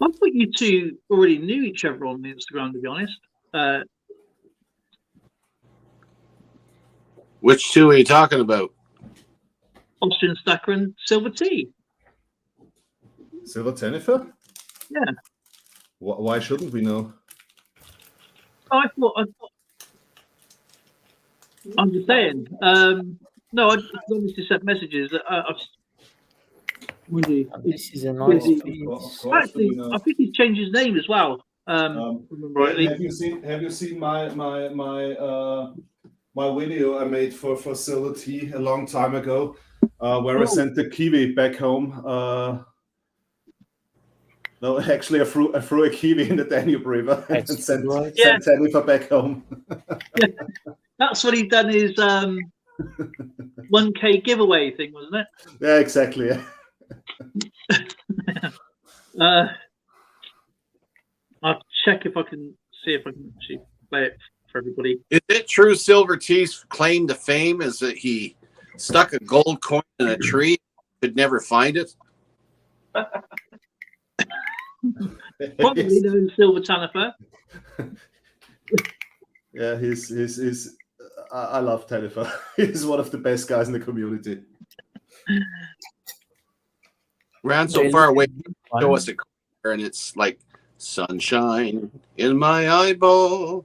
I thought you two already knew each other on Instagram, to be honest. Which two are you talking about? Austrian Stacker and Silver T. Silver Jennifer? Yeah. Why shouldn't we know? I thought I'm just saying. No, I obviously sent messages. This is a nice piece. Actually, I think he's changed his name as well. Have you seen my video I made for Silver T a long time ago, where I sent the kiwi back home? No, actually, I threw a kiwi in the Danube River and sent Jennifer back home. Yeah. That's what he done his 1K giveaway thing, wasn't it? Yeah, exactly. Yeah. I'll check if I can see if I can actually play it for everybody. Is it true Silver T's claim to fame is that he stuck a gold coin in a tree, could never find it? Probably known Silver Jennifer. Yeah, he's I love Jennifer. He's one of the best guys in the community. Ran so far away, show us a car, and it's like sunshine in my eyeball.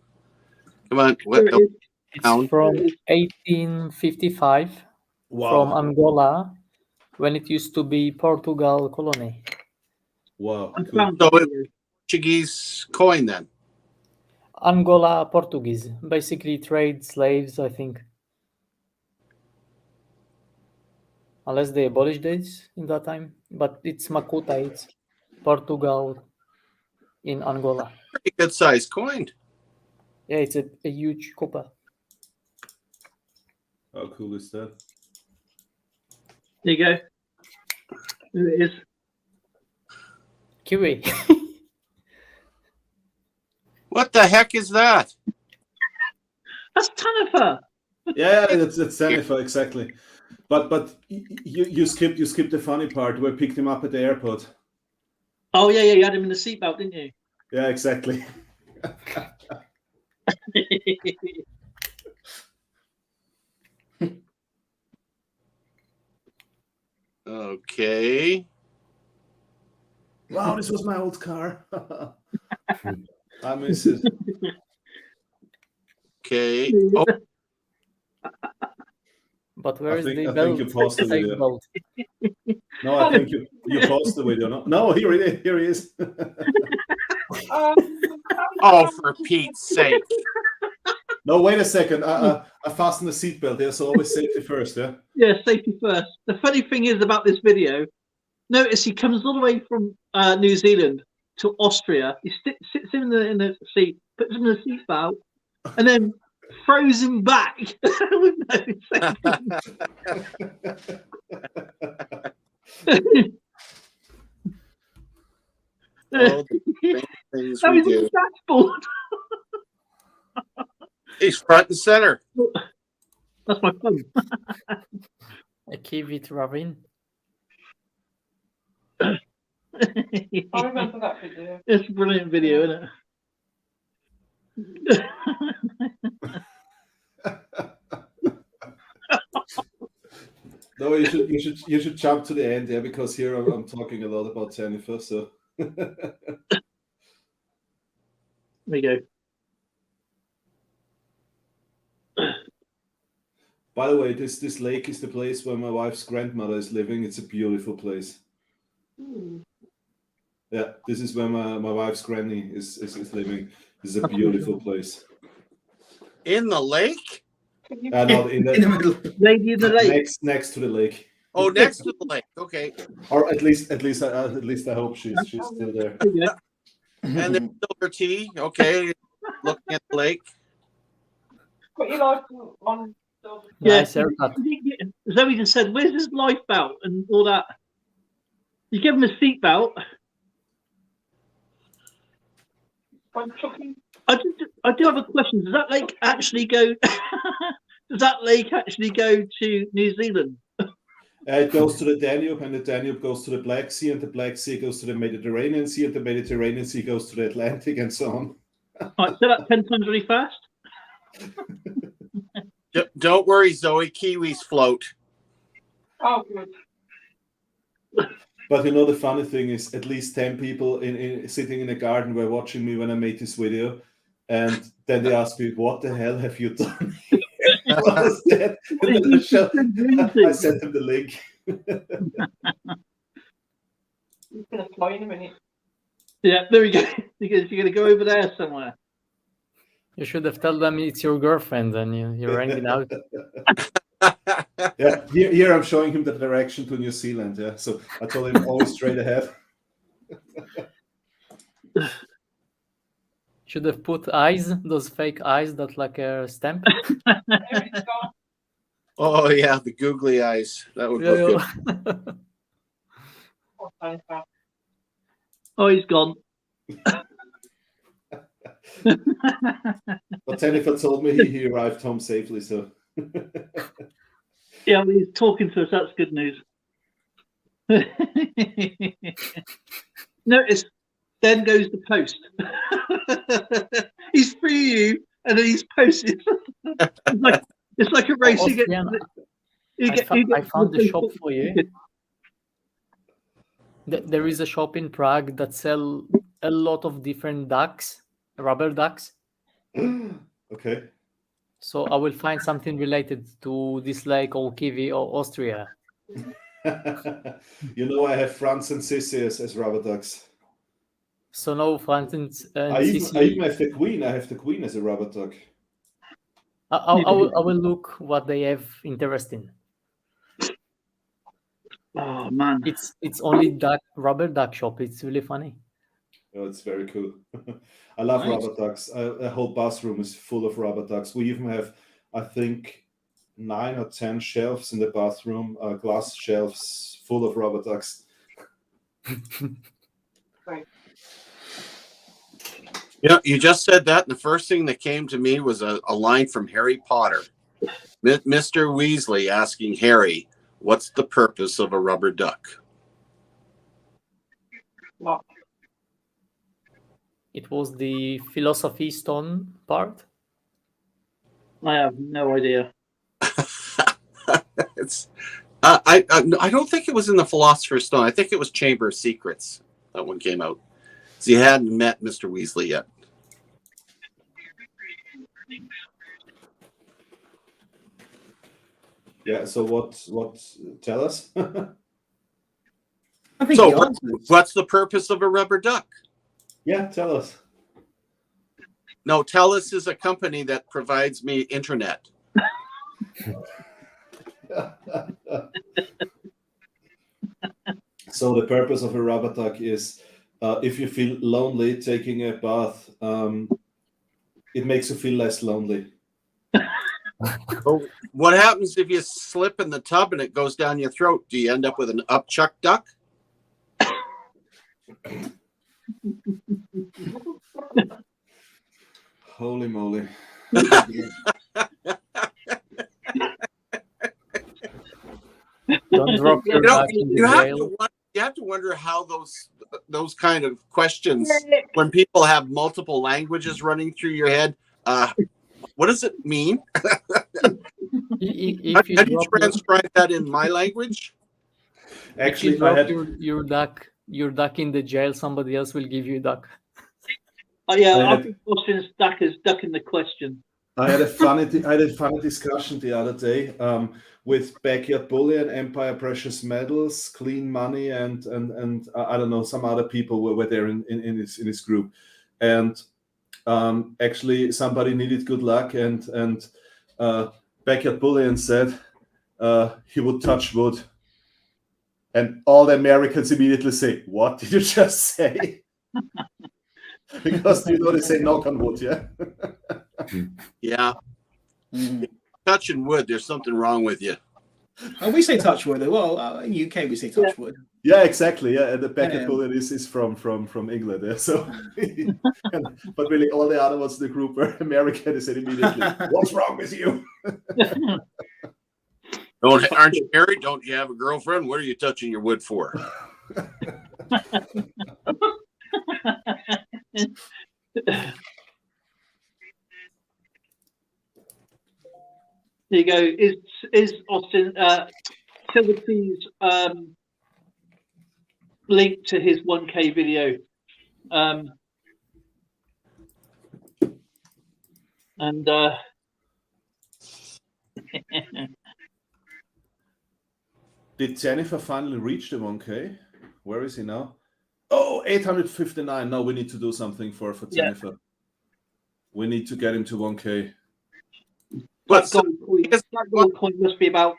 Come on, it's from 1855 from Angola, when it used to be Portugal colony. Wow, cool. So it's Portuguese coin then. Angola Portuguese, basically trade slaves, I think. Unless they abolished this in that time, but it's Makuta, it's Portugal in Angola. Pretty good sized coin. Yeah, it's a huge copper. How cool is that? There you go. There it is. Kiwi. What the heck is that? That's Jennifer. Yeah, that's Jennifer, exactly. But you skipped the funny part where I picked him up at the airport. Oh yeah, you had him in the seatbelt, didn't you? Yeah, exactly. Okay. Wow, this was my old car. I miss it. Okay. Oh. But where is the belt? I think you paused the video. No, I think you paused the video. No, here he is. Oh, for Pete's sake. No, wait a second. I fastened the seatbelt there, so always safety first, yeah? Yeah, safety first. The funny thing is about this video, notice he comes all the way from New Zealand to Austria. He sits in the seat, puts him in the seatbelt, and then throws him back with no safety. All the things That we was do. a dashboard. He's front and center. That's my phone. A kiwi to Ravin. I remember that video. It's a brilliant video, isn't it? No, you should jump to the end, yeah, because here I'm talking a lot about Jennifer. So there you go. By the way, this lake is the place where my wife's grandmother is living. It's a beautiful place. Yeah, this is where my wife's granny is living. This is a beautiful place. In the lake? Not in the middle. Lady in the lake. Next to the lake. Oh, next to the lake. Okay. Or at least I hope she's still there. And then Silver T. Okay, looking at the lake. Got your life on. Yeah, Nice haircut. Zoe just said, "Where's his life belt and all that?" You give them a seatbelt. I do have a question. Does that lake actually go? Does that lake actually go to New Zealand? It goes to the Danube, and the Danube goes to the Black Sea, and the Black Sea goes to the Mediterranean Sea, and the Mediterranean Sea goes to the Atlantic, and so on. Right, say that 10 times really fast. Don't worry, Zoe. Kiwis float. Oh, good. But you know, the funny thing is, at least 10 people sitting in a garden were watching me when I made this video, and then they asked me, "What the hell have you done?" What is that? And then I sent them the link. He's gonna fly in a minute. Yeah, there we go. You're going to go over there somewhere. You should have told them it's your girlfriend and you're hanging out. Yeah, here I'm showing him the direction to New Zealand. Yeah, so I told him always straight ahead. Should have put eyes, those fake eyes that like a stamp. There it's gone. Oh yeah, the googly eyes. That would look good. Oh, thanks, pal. Oh, he's gone. But Jennifer told me he arrived home safely. So Yeah, well, he's talking to us. That's good news. Notice, then goes the post. He's free you, and then he's posted. It's like a race. I found the shop for you. There is a shop in Prague that sell a lot of different ducks, rubber ducks. okay. So I will find something related to this lake or Kiwi or Austria. You know, I have Franz and Sissi as rubber ducks. So no Franz and I Sissi. even have the Queen. I have the Queen as a rubber duck. I will look what they have interesting. Oh man, It's only rubber duck shop. It's really funny. Oh, it's very cool. I love Nice. rubber ducks. A whole bathroom is full of rubber ducks. We even have, I think, 9 or 10 shelves in the bathroom, glass shelves full of rubber ducks. Right. Yeah, you just said that, and the first thing that came to me was a line from Harry Potter. Mr. Weasley asking Harry, "What's the purpose of a rubber duck?" What? It was the philosophy stone part. I have no idea. It's I don't think it was in the Philosopher's Stone. I think it was Chamber of Secrets. That one came out. So you hadn't met Mr. Weasley yet. Yeah, so what tell us? I think So he answers. what's the purpose of a rubber duck? Yeah, tell us. No, TELUS is a company that provides me internet. So the purpose of a rubber duck is if you feel lonely taking a bath, it makes you feel less lonely. What happens if you slip in the tub and it goes down your throat? Do you end up with an upchuck duck? Holy moly. Don't drop your duck in the jail. You have to wonder how those kind of questions, when people have multiple languages running through your head, what does it mean? If How do you transcribe that in my language? Actually, if you drop your duck in the jail, somebody else will give you a duck. Oh yeah, I think Austin's duck is ducking the question. I had a funny discussion the other day with Backyard Bullion, Empire Precious Metals, Clean Money, and I don't know, some other people were there in his group, and actually somebody needed good luck, and Backyard Bullion said he would touch wood, and all the Americans immediately say, "What did you just say?" Because they say knock on wood, yeah. Yeah. Touching wood, there's something wrong with you. Oh, we say touch wood. Well, in UK we say touch wood. Yeah, exactly. Yeah, and the Beckett Yeah. bullet is from England. Yeah, so, but really, all the other ones in the group were American. They said immediately, "What's wrong with you?" Aren't you married? Don't you have a girlfriend? What are you touching your wood for? There you go. Is Austin Silverty's link to his 1K video? And Did Jennifer finally reach the 1K? Where is he now? Oh, 859. No, we need to do something for Jennifer. Yeah. We need to get him to 1K. That gold coin must be about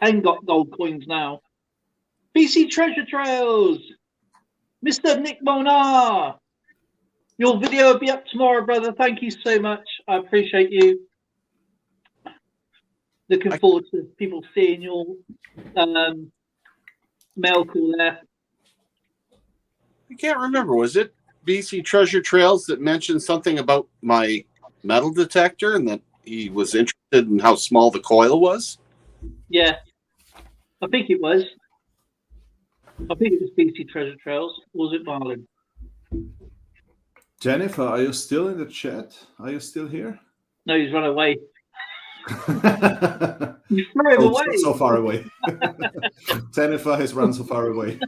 10 gold coins now. BC Treasure Trails, Mr. Nick Monar. Your video will be up tomorrow, brother. Thank you so much. I appreciate you. Looking forward to people seeing your mail call there. I can't remember. Was it BC Treasure Trails that mentioned something about my metal detector and that he was interested in how small the coil was? Yeah, I think it was. I think it was BC Treasure Trails. Was it Marlon? Jennifer, are you still in the chat? Are you still here? No, he's run away. You threw him away. So far away. Jennifer has run so far away.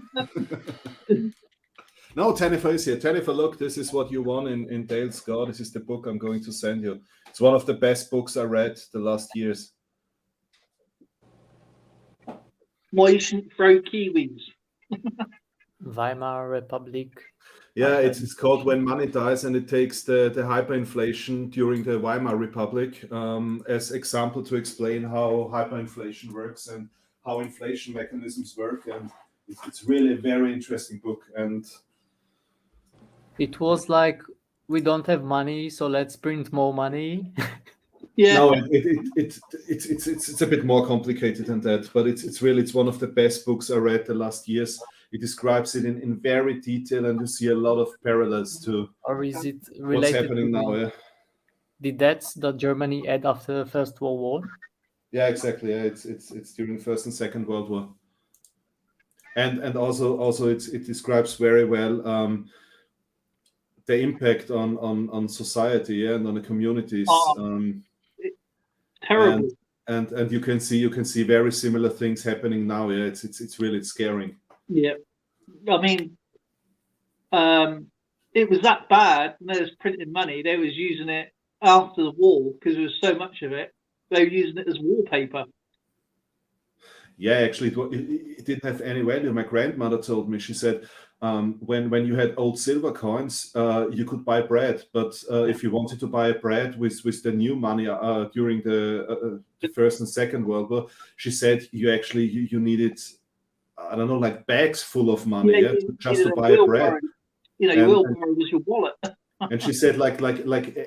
No, Jennifer is here. Jennifer, look, this is what you won in Dale Scott. This is the book I'm going to send you. It's one of the best books I read the last years. Why you shouldn't throw kiwis? Weimar Republic. Yeah, it's called When Money Dies, and it takes the hyperinflation during the Weimar Republic as example to explain how hyperinflation works and how inflation mechanisms work. And it's really a very interesting book. And it was like, we don't have money, so let's print more money. Yeah. No, it's a bit more complicated than that, but it's one of the best books I read the last years. It describes it in very detail, and you see a lot of parallels to or is it related what's happening now. Yeah. The debts that Germany had after the First World War. Yeah, exactly. Yeah, it's during the First and Second World War, and also it describes very well the impact on society, yeah, and on the communities. Terrible. And you can see very similar things happening now. Yeah, it's really scary. Yeah, I mean, it was that bad. And they was printing money. They was using it after the war because there was so much of it. They were using it as wallpaper. Yeah, actually, it didn't have any value. My grandmother told me. She said, when you had old silver coins, you could buy bread. But if you wanted to buy bread with the new money during the First and Second World War, she said you needed, I don't know, like bags full of money, just to buy bread. You know, your wheelbarrow was your wallet. And she said, like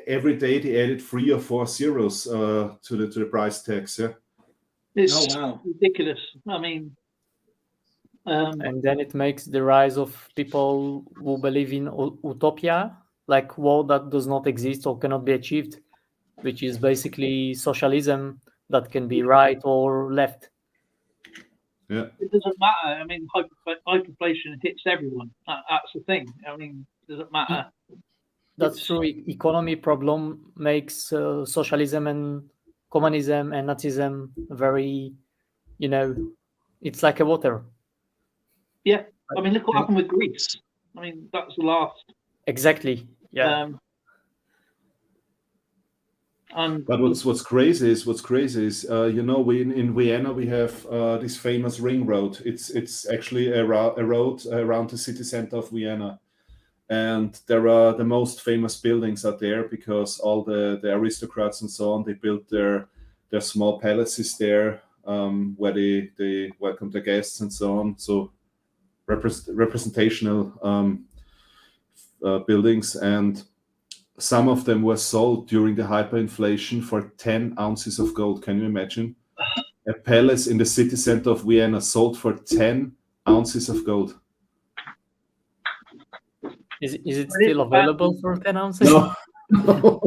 every day they added 3 or 4 zeros to the price tags. Yeah. It's ridiculous. I mean, and then it makes the rise of people who believe in utopia, like war that does not exist or cannot be achieved, which is basically socialism that can be right or left. Yeah, it doesn't matter. I mean, hyperinflation hits everyone. That's the thing. I mean, it doesn't matter. That's true. Economy problem makes socialism and communism and Nazism very, it's like a water. Yeah, I mean, look what happened with Greece. I mean, that's the last. Exactly. Yeah. But what's crazy is we in Vienna we have this famous ring road. It's actually a road around the city center of Vienna, and there are the most famous buildings are there because all the aristocrats and so on, they built their small palaces there where they welcome the guests and so on. So representational buildings, and some of them were sold during the hyperinflation for 10 ounces of gold. Can you imagine? a palace in the city center of Vienna sold for 10 ounces of gold. Is it still available for 10 ounces? No. No,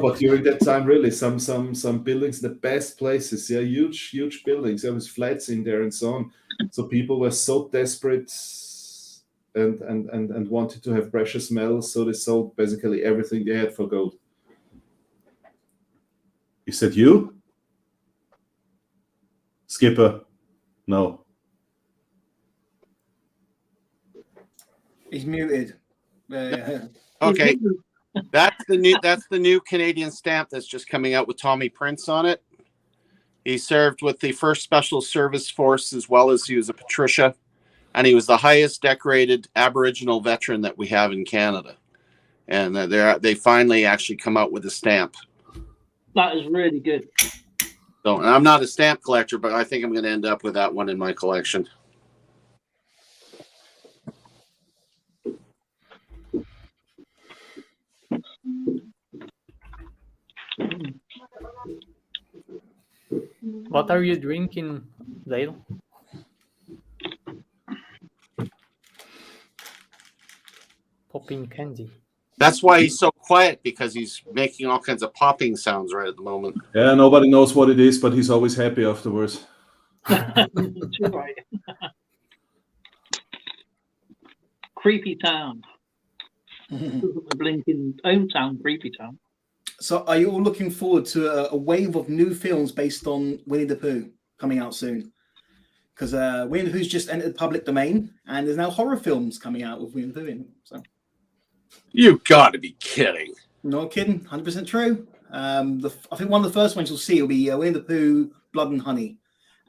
but during that time, really, some buildings, the best places, yeah, huge buildings. There was flats in there and so on. So people were so desperate and wanted to have precious metals, so they sold basically everything they had for gold. Is that you, Skipper? No. He's muted. Okay. That's the new Canadian stamp that's just coming out with Tommy Prince on it. He served with the 1st Special Service Force as well as he was a Patricia, and he was the highest decorated Aboriginal veteran that we have in Canada. And they finally actually come out with a stamp. That is really good. So, and I'm not a stamp collector, but I think I'm going to end up with that one in my collection. What are you drinking, Dale? Popping candy. That's why he's so quiet, because he's making all kinds of popping sounds right at the moment. Yeah, nobody knows what it is, but he's always happy afterwards. Right. Creepy town. Blinking hometown, creepy town. So are you all looking forward to a wave of new films based on Winnie the Pooh coming out soon? Because Winnie the Pooh's just entered the public domain, and there's now horror films coming out with Winnie the Pooh in them. So. You got to be kidding. No kidding, 100% true. I think one of the first ones you'll see will be Winnie the Pooh, Blood and Honey,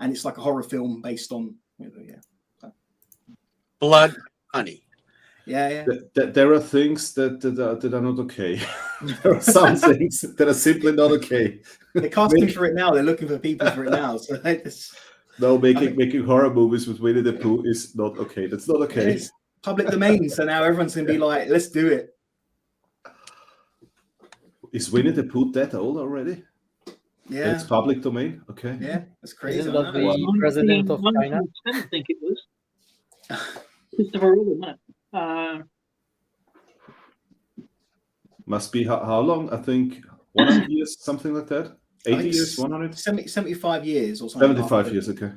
and it's like a horror film based on Winnie the Pooh, yeah. So. Blood, Honey. Yeah. There are things that are not okay. There are some things that are simply not okay. They're casting for it now. They're looking for people for it now. So making horror movies with Winnie the Pooh is not okay. That's not okay. It's public domain, so now everyone's going to be like, let's do it. Is Winnie the Pooh that old already? Yeah. And it's public domain? Okay. Yeah, that's crazy. Isn't that the president of China? I think it was. Christopher Robin, wasn't it? Must be how long? I think 100 years, something like that. 80 years, 100? 75 years or something. 75 years, okay.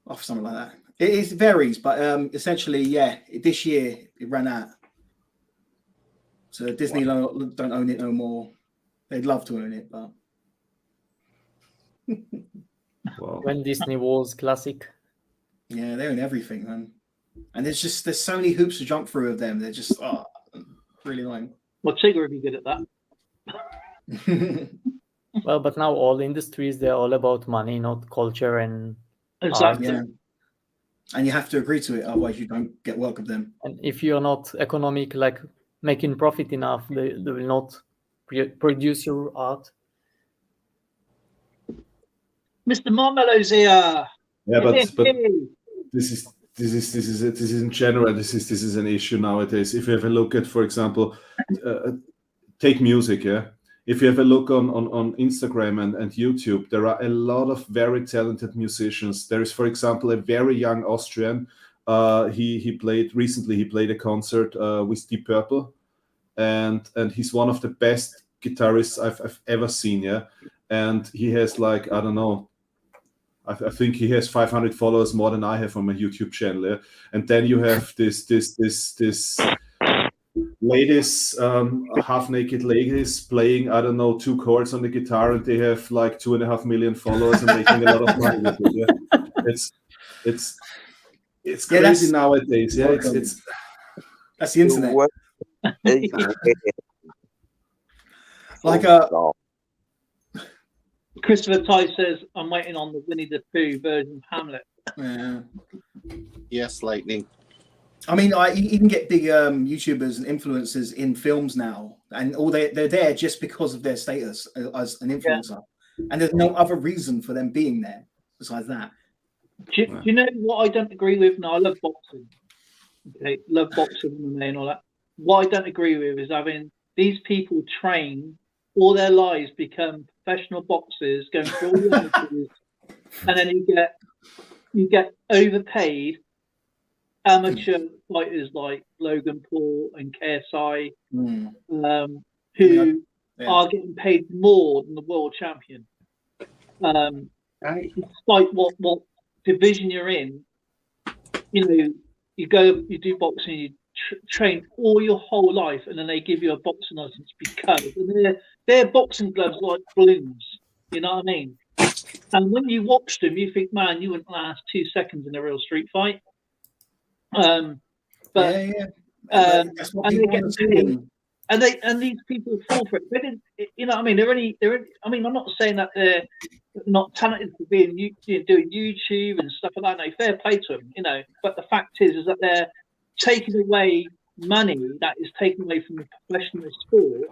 Off something like that. It varies, but essentially, yeah, this year it ran out. So Disney don't own it no more. They'd love to own it, but. Wow. When Disney was classic. Yeah, they own everything, man. And there's so many hoops to jump through of them. They're just really annoying. Well, Tigger would be good at that. Well, but now all industries, they're all about money, not culture and exactly. art. Yeah. And you have to agree to it, otherwise you don't get work of them. And if you're not economic, like making profit enough, they will not produce your art. Mr. Marmelo's here. Yeah, but this is in general. This is an issue nowadays. If you have a look at, for example, take music. Yeah, if you have a look on Instagram and YouTube, there are a lot of very talented musicians. There is, for example, a very young Austrian. He played a concert with Deep Purple, and he's one of the best guitarists I've ever seen. Yeah, and he has like, I don't know, I think he has 500 followers more than I have on my YouTube channel. Yeah? And then you have this ladies, half-naked ladies playing, I don't know, 2 chords on the guitar, and they have like 2.5 million followers and making a lot of money with it. Yeah? It's crazy nowadays. Yeah, it's that's the internet. Like Christopher Ty says, I'm waiting on the Winnie the Pooh version of Hamlet. Yeah. Yes, Lightning. I mean, you can get big YouTubers and influencers in films now, and they're there just because of their status as an influencer. Yeah. And there's no other reason for them being there besides that. Do you know what I don't agree with? No, I love boxing. Okay, love boxing and all that. What I don't agree with is having these people train all their lives become professional boxers, going through all the amateurs, and then you get overpaid amateur fighters like Logan Paul and KSI, who are getting paid more than the world champion. Despite what division you're in, you know, you do boxing, you train all your whole life, and then they give you a boxing license because they're boxing gloves like balloons. You know what I mean? And when you watch them, you think, man, you wouldn't last 2 seconds in a real street fight. And they get paid, and these people fall for it. They didn't, you know what I mean? I mean, I'm not saying that they're not talented for being doing YouTube and stuff like that. No, fair play to them, you know. But the fact is that they're taking away money that is taken away from the professional sport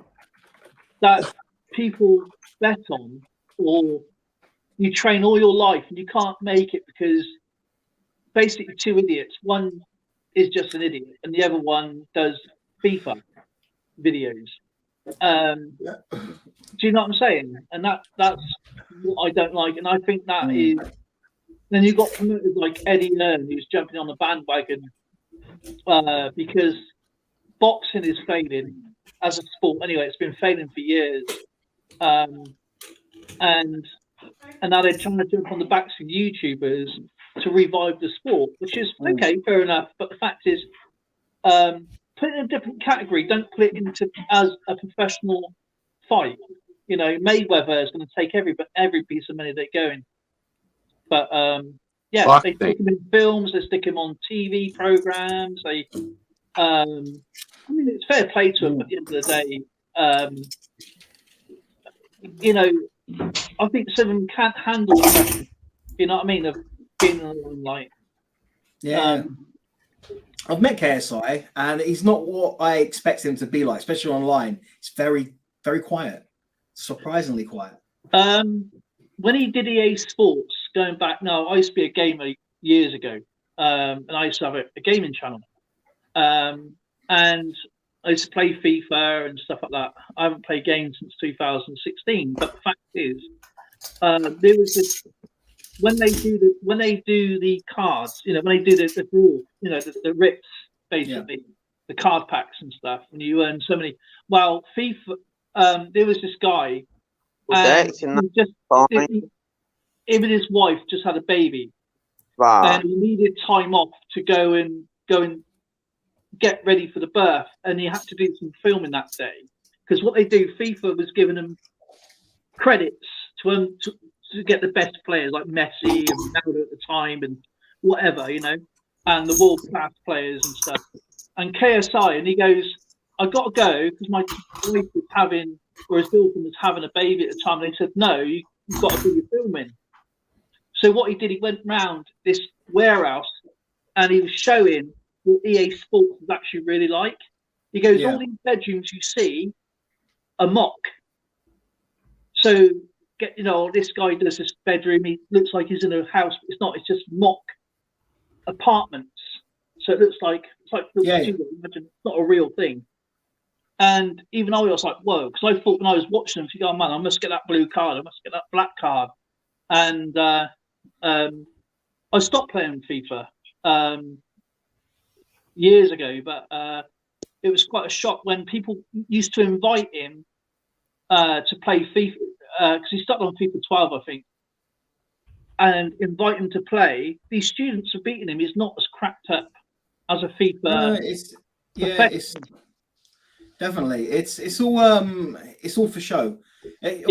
that people bet on, or you train all your life and you can't make it because basically two idiots. One is just an idiot, and the other one does FIFA videos. Do you know what I'm saying? And that's what I don't like. And I think that is. Then you got promoters like Eddie Hearn, who's jumping on the bandwagon because boxing is failing as a sport. Anyway, it's been failing for years, and now they're trying to jump on the backs of YouTubers to revive the sport, which is okay, fair enough. But the fact is, put it in a different category. Don't put it into as a professional fight. You know, Mayweather is going to take every piece of money they're going. But yeah, they stick him in films. They stick him on TV programs. I mean, it's fair play to them at the end of the day. You know, I think some of them can't handle it. You know what I mean? Of being in the limelight. Yeah. I've met KSI, and he's not what I expect him to be like, especially online. It's very, very quiet. Surprisingly quiet. When he did EA Sports, going back now, I used to be a gamer years ago, and I used to have a gaming channel. And I used to play FIFA and stuff like that. I haven't played games since 2016, but the fact is, there was this when they do the cards, you know, when they do the draw, you know, the rips, basically, the card packs and stuff, and you earn so many. Well, FIFA, there was this guy, him and his wife just had a baby, and he needed time off to go and get ready for the birth, and he had to do some filming that day because what they do, FIFA was giving them credits to get the best players like Messi and Ronaldo at the time and whatever, you know, and the world class players and stuff. And KSI, and he goes, I got to go because my wife was having, or his girlfriend was having a baby at the time. And they said, no, you've got to do your filming. So what he did, he went round this warehouse and he was showing what EA Sports is actually really like. He goes, all these bedrooms you see are mock. So, you know, this guy does this bedroom. He looks like he's in a house, but it's not. It's just mock apartments. So it looks like imagine it's not a real thing. And even I was like, whoa, because I thought when I was watching them, I go, oh, man, I must get that blue card. I must get that black card. And I stopped playing FIFA years ago, but it was quite a shock when people used to invite him to play FIFA. Because he started on FIFA 12, I think, and invite him to play. These students are beating him. He's not as cracked up as a FIFA. No, it's definitely it's all for show.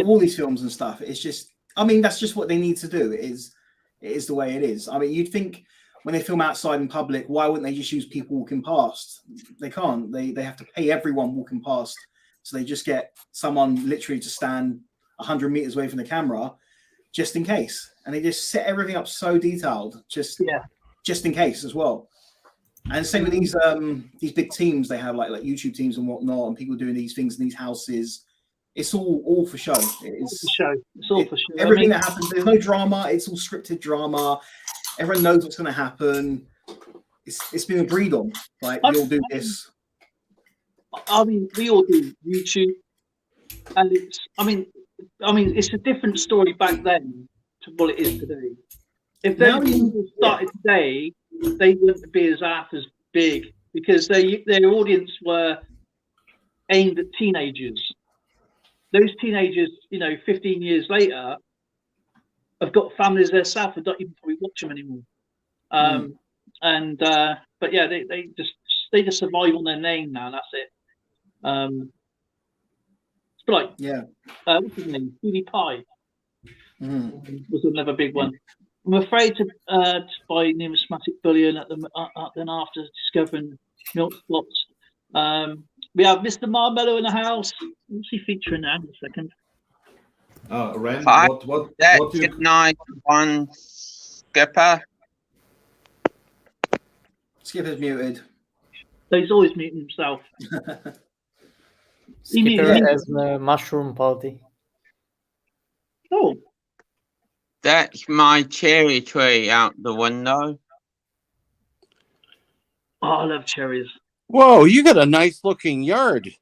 All these films and stuff. It's just, I mean, that's just what they need to do. It is the way it is. I mean, you'd think when they film outside in public, why wouldn't they just use people walking past? They can't. They have to pay everyone walking past. So they just get someone literally to stand 100 meters away from the camera just in case, and they just set everything up so detailed just in case as well. And same with these big teams they have, like YouTube teams and whatnot, and people doing these things in these houses. It's all for show. It's all for show. Everything that happens, there's no drama. It's all scripted drama. Everyone knows what's going to happen. It's been agreed on. Like, you'll do this. I mean, we all do YouTube. and I mean, it's a different story back then to what it is today. If those people started today, they wouldn't be as big because their audience were aimed at teenagers. Those teenagers, 15 years later, have got families themselves and don't even probably watch them anymore. But yeah, they just survive on their name now. And that's it. It's like what's his name? PewDiePie was another big one. I'm afraid to buy numismatic bullion then after discovering milk spots. We have Mr. Marmello in the house. What's he featuring now? In a second. Ren, what you... nice one, Skipper. Skipper's muted. So he's always muting himself. Skipper has the mushroom party. Oh. That's my cherry tree out the window. Oh, I love cherries. Whoa, you got a nice looking yard. It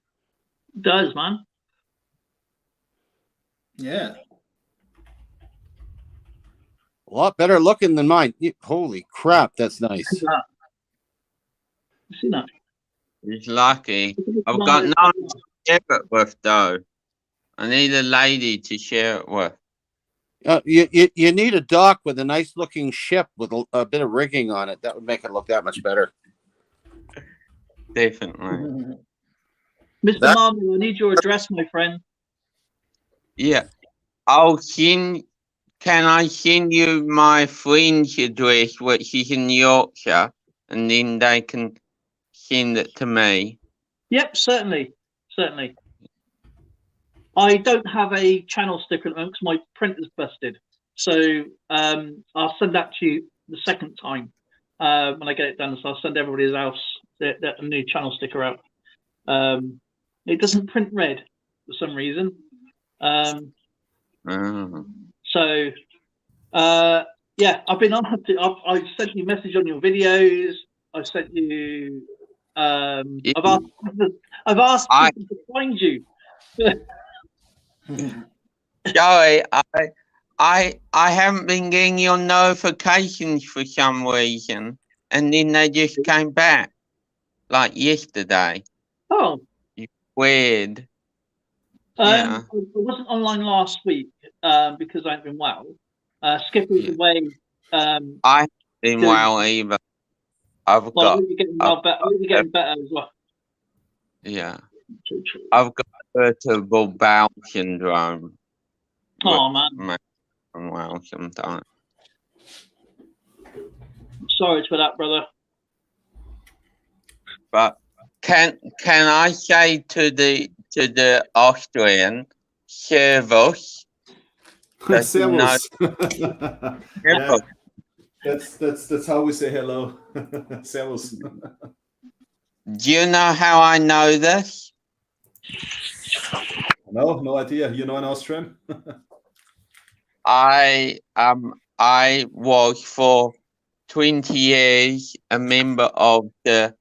does, man. Yeah. A lot better looking than mine. Holy crap, that's nice. See that? He's lucky. I've got no one to share it with, though. I need a lady to share it with. You need a dock with a nice looking ship with a bit of rigging on it. That would make it look that much better. Definitely. Mr. Marmon, I need your address, my friend. Yeah. Can I send you my friend's address, which is in Yorkshire, and then they can send it to me? Yep, certainly. Certainly. I don't have a channel sticker at the moment because my printer's busted. So I'll send that to you the second time when I get it done. So I'll send everybody else a new channel sticker out. It doesn't print red for some reason. So yeah, I've been on. I've sent you a message on your videos. I've sent you. I've asked people to find you. Joey, I haven't been getting your notifications for some reason, and then they just came back like yesterday. Oh, weird. Yeah. I wasn't online last week because I haven't been well. Skipper was away. I haven't been well either. I've got. You're getting better as well. Yeah. I've got irritable bowel syndrome. Oh man. Well, sometimes. Sorry for that, brother. But can I say to the Austrian, servus? Servus. Yeah. That's how we say hello. Servus. Do you know how I know this? No idea. You know an Austrian? I was for 20 years a member of the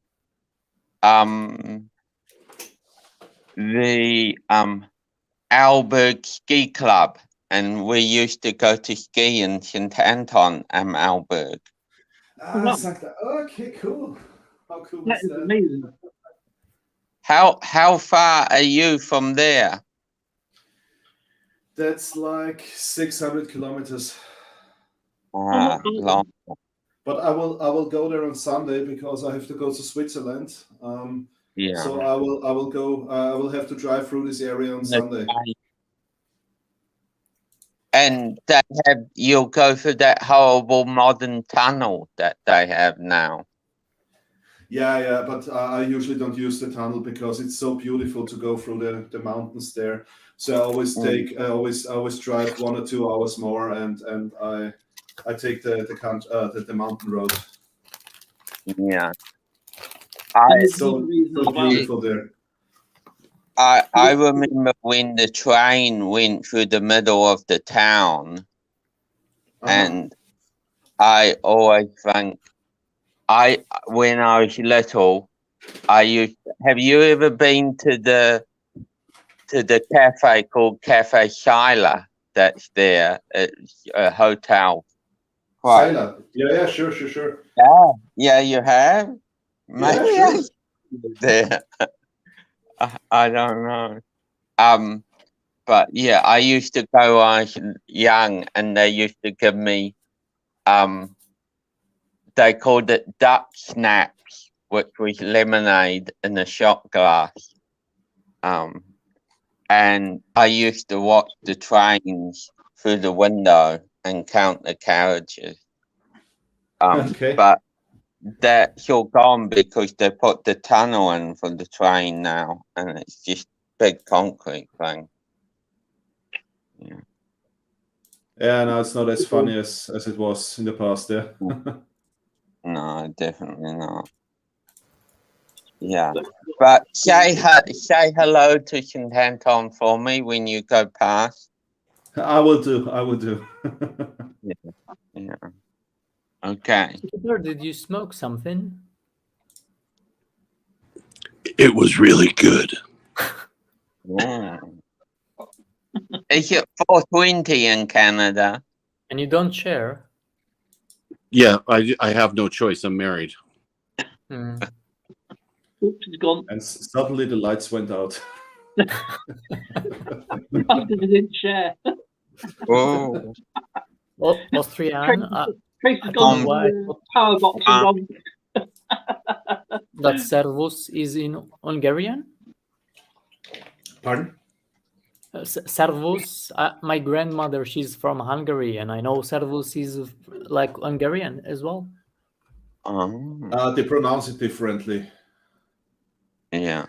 Alberg Ski Club, and we used to go to ski in St. Anton am Alberg. Okay, cool. How cool is that? Amazing. How far are you from there? That's like 600 kilometers. Long. But I will go there on Sunday because I have to go to Switzerland. Yeah. So I will go. I will have to drive through this area on Sunday. And you'll go through that horrible modern tunnel that they have now. Yeah, but I usually don't use the tunnel because it's so beautiful to go through the mountains there. So I always I always drive 1 or 2 hours more, and I take the mountain road. Yeah. It's so beautiful there. I remember when the train went through the middle of the town, and I always think, when I was little, have you ever been to to the cafe called Cafe Shyla that's there at a hotel. Right. Yeah, sure. Yeah, you have? Maybe Yeah, sure. there. I don't know. But yeah, I used to go when I was young, and they used to give me they called it duck snaps, which was lemonade in a shot glass. And I used to watch the trains through the window and count the carriages. Okay. But that's all gone because they put the tunnel in for the train now, and it's just big concrete thing. Yeah, no, it's not as funny as it was in the past. Yeah. No, definitely not. Yeah, but say hello to St. Anton for me when you go past. I will do. Yeah. Okay. Did you smoke something? It was really good. Yeah. Is it 420 in Canada? And you don't share? Yeah, I have no choice. I'm married. Hmm. Oops, it's gone. And suddenly the lights went out. Because they didn't share. Oh. Austrian. Trace has gone to the power box and gone. That servus is in Hungarian? Pardon? Servus. My grandmother, she's from Hungary, and I know servus is like Hungarian as well. They pronounce it differently. Yeah.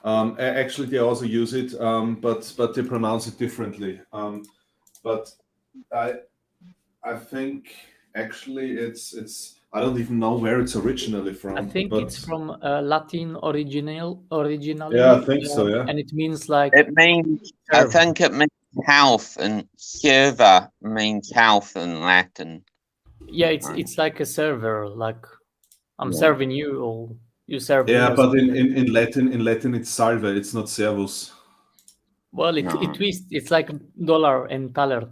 Actually, they also use it, but they pronounce it differently. But I think actually it's I don't even know where it's originally from. I think it's from Latin originally. Yeah, I think so. Yeah. And it means like. It means. I think it means health, and server means health in Latin. Yeah, it's like a server. Like I'm serving you, or you serve me. Yeah, but in Latin it's salve. It's not servus. Well, it twists. It's like dollar and thaler.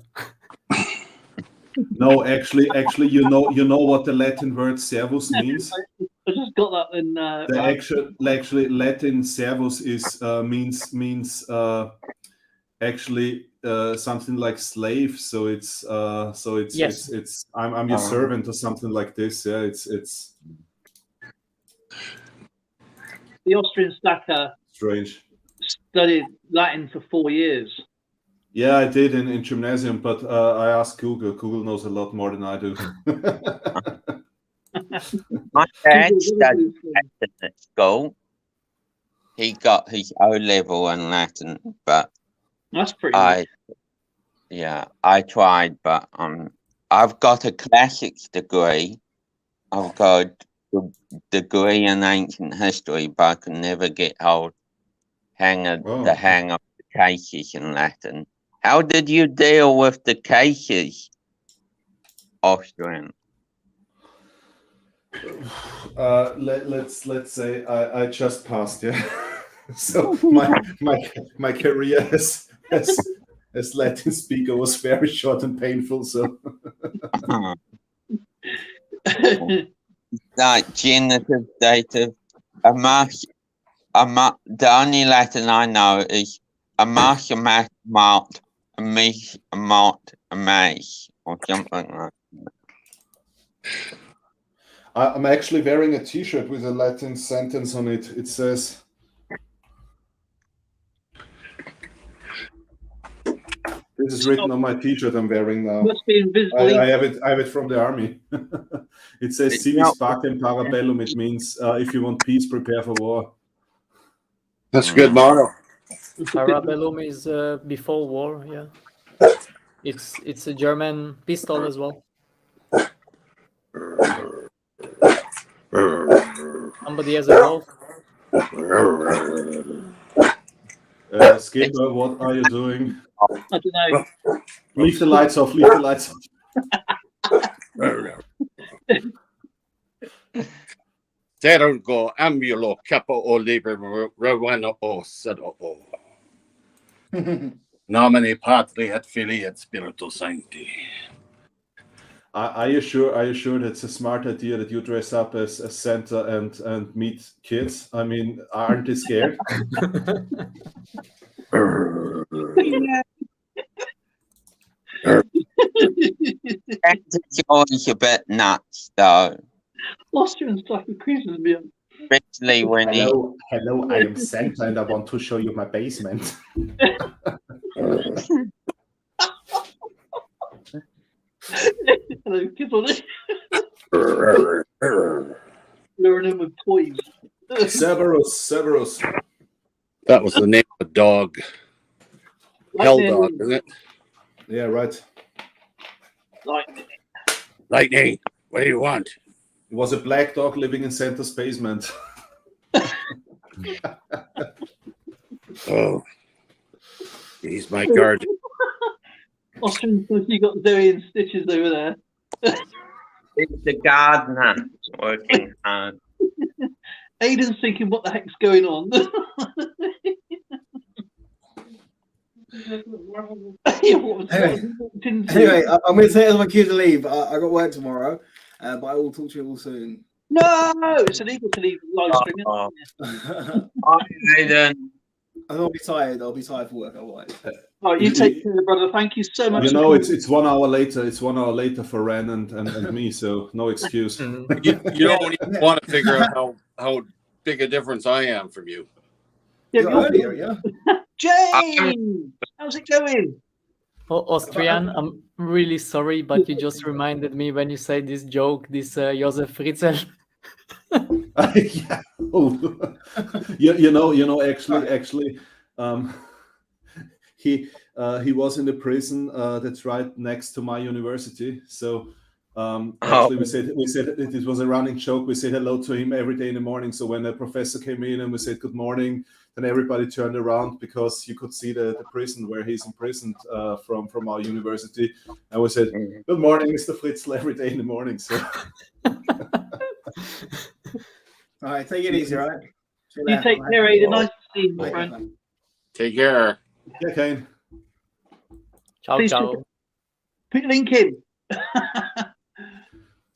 No, actually, you know what the Latin word servus means. I just got that in. Actually, Latin servus is means actually something like slave. So it's Yes. I'm your servant or something like this. Yeah, it's The Austrian stacker strange. studied Latin for 4 years. Yeah, I did in gymnasium, but I asked Google. Google knows a lot more than I do. My dad studied Latin at school. He got his O level in Latin, but That's pretty nice. I tried, but I've got a classics degree. I've got a degree in ancient history, but I can never get the hang of the cases in Latin. How did you deal with the cases, Austrian? Let's say I just passed. Yeah. So my career as Latin speaker was very short and painful. So. Like genitive, dative, the only Latin I know is a mash, a mash, malt, a mish, a malt, a mash, or something like that. I'm actually wearing a T-shirt with a Latin sentence on it. It says, "This is written on my T-shirt I'm wearing now." Must be invisible. I have it from the army. It says "Civis pacem parabellum." It means if you want peace, prepare for war. That's a good motto. Parabellum is before war. Yeah, it's a German pistol as well. Somebody has a wolf. Skipper, what are you doing? I don't know. Leave the lights off. Leave the lights off. Tergo ambulo capo o liber rowano o sedo o. Nomine Patri et Filii et Spiritus Sancti. Are you sure that's a smart idea that you dress up as Santa and meet kids? I mean, aren't they scared? It's always a bit nuts, though. Austrians like a Christmas meal. Especially when hello, I am Santa and I want to show you my basement. Hello, kids on it. Luring him with toys. Severus. That was the name of the dog. Hell dog, isn't it? Yeah, right. Lightning. What do you want? It was a black dog living in Santa's basement. Oh, he's my guardian. Austrians, you got Zoe and Stitches over there. it's the gardener working hard. Aiden's thinking, what the heck's going on? Anyway, I'm going to take it as my cue to leave. I got work tomorrow, but I will talk to you all soon. No, it's illegal to leave live streaming. I'll be tired. I'll be tired for work otherwise. Oh, you take care, brother. Thank you so much. You know, it's 1 hour later. It's 1 hour later for Ren and me, so no excuse. You don't even want to figure out how big a difference I am from you. Yeah, earlier, yeah. James, how's it going? Austrian, I'm really sorry, but you just reminded me when you say this joke, this Josef Fritzl. Yeah. Oh. you know, actually, he was in the prison that's right next to my university. So actually, we said it was a running joke. We said hello to him every day in the morning. So when the professor came in and we said good morning, then everybody turned around because you could see the prison where he's imprisoned from our university. And we said good morning, Mr. Fritzl, every day in the morning. So. All right, take it easy, all right? You take care, Aiden. Nice to see you, my friend. Take care. Yeah, Kane. Ciao, Please ciao. put the link in.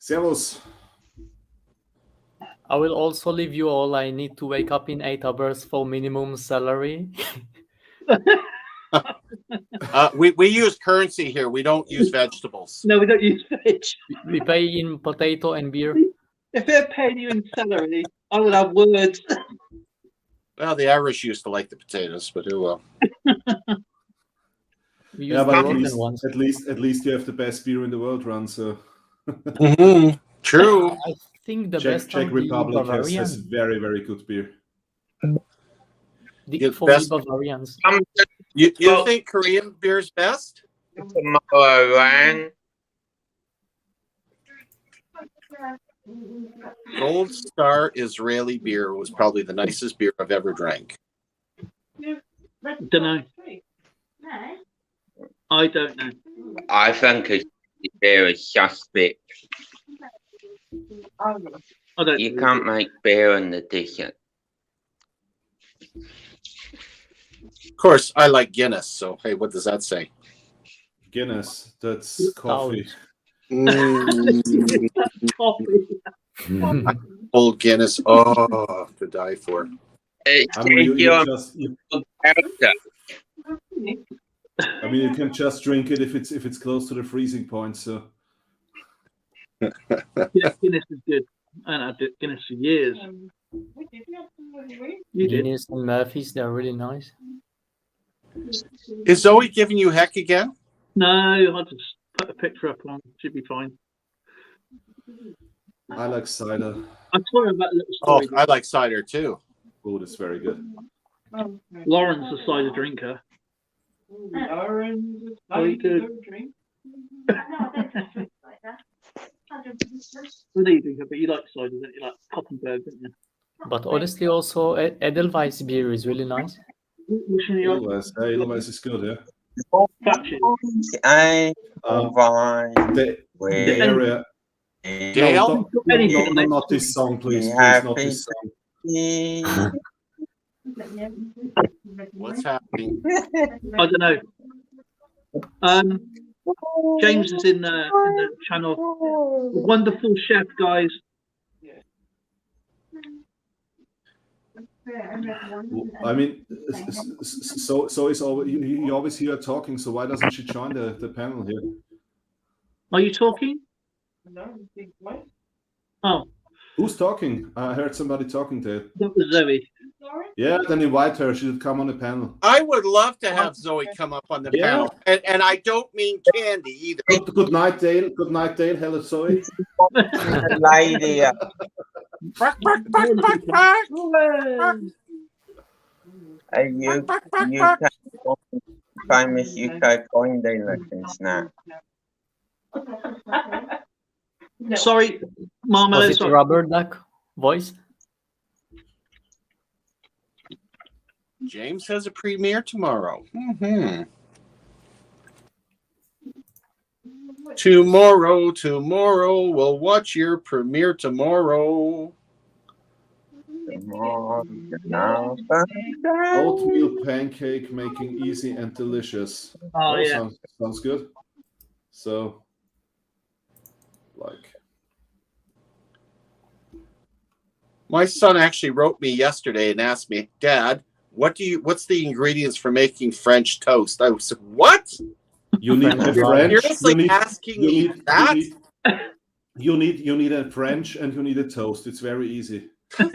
Servus. I will also leave you all. I need to wake up in 8 hours for minimum salary. We use currency here. We don't use vegetables. No, we don't use veg. We pay in potato and beer. If they're paying you in salary, I would have words. Well, the Irish used to like the potatoes, but oh well. Yeah, but at least you have the best beer in the world, Ron. So true. I think the Czech Republic has very, very good beer. For the Bavarians. You think Korean beer's best? Tomorrow, Ryan. Gold Star Israeli beer was probably the nicest beer I've ever drank. Don't know. I don't know. I think a beer is suspect. You can't make beer in the desert. Of course, I like Guinness, so hey, what does that say? Guinness, that's coffee. Coffee. Old Guinness, to die for. I mean, you can just drink it if it's close to the freezing point. So. Yeah, Guinness is good. I haven't had Guinness for years. Guinness and Murphy's, they're really nice. Is Zoe giving you heck again? No, I'll just put a picture up on. Should be fine. I like cider. I'm talking about a little story. I like cider too. Oh, that's very good. Lauren's a cider drinker. Lauren's a cider drink. But you like cider, don't you? Like Koppenberg, don't you? But honestly, also Edelweiss beer is really nice. Edelweiss is good, yeah. The Dale? No, not this song, please. Please, not this song. What's happening? I don't know. James is in the channel. Wonderful chef, guys. I mean, so is always, you always hear her talking. So why doesn't she join the panel here? Are you talking? Oh, who's talking? I heard somebody talking there. that was Zoe. Yeah, then invite her. She should come on the panel. I would love to have Zoe come up on the panel, and I don't mean Candy either. Good night, Dale. Good night, Dale. Hello, Zoe. Lady. You famous UK coin dealer can snap. Sorry, Marmalade. Was it a rubber duck voice? James has a premiere tomorrow. Tomorrow, we'll watch your premiere tomorrow. Oatmeal pancake making easy and delicious. Oh yeah, sounds good. So, like, my son actually wrote me yesterday and asked me, Dad, what's the ingredients for making French toast? I said, what? You need a French. Seriously asking me that? You need a French and you need a toast. It's very easy. You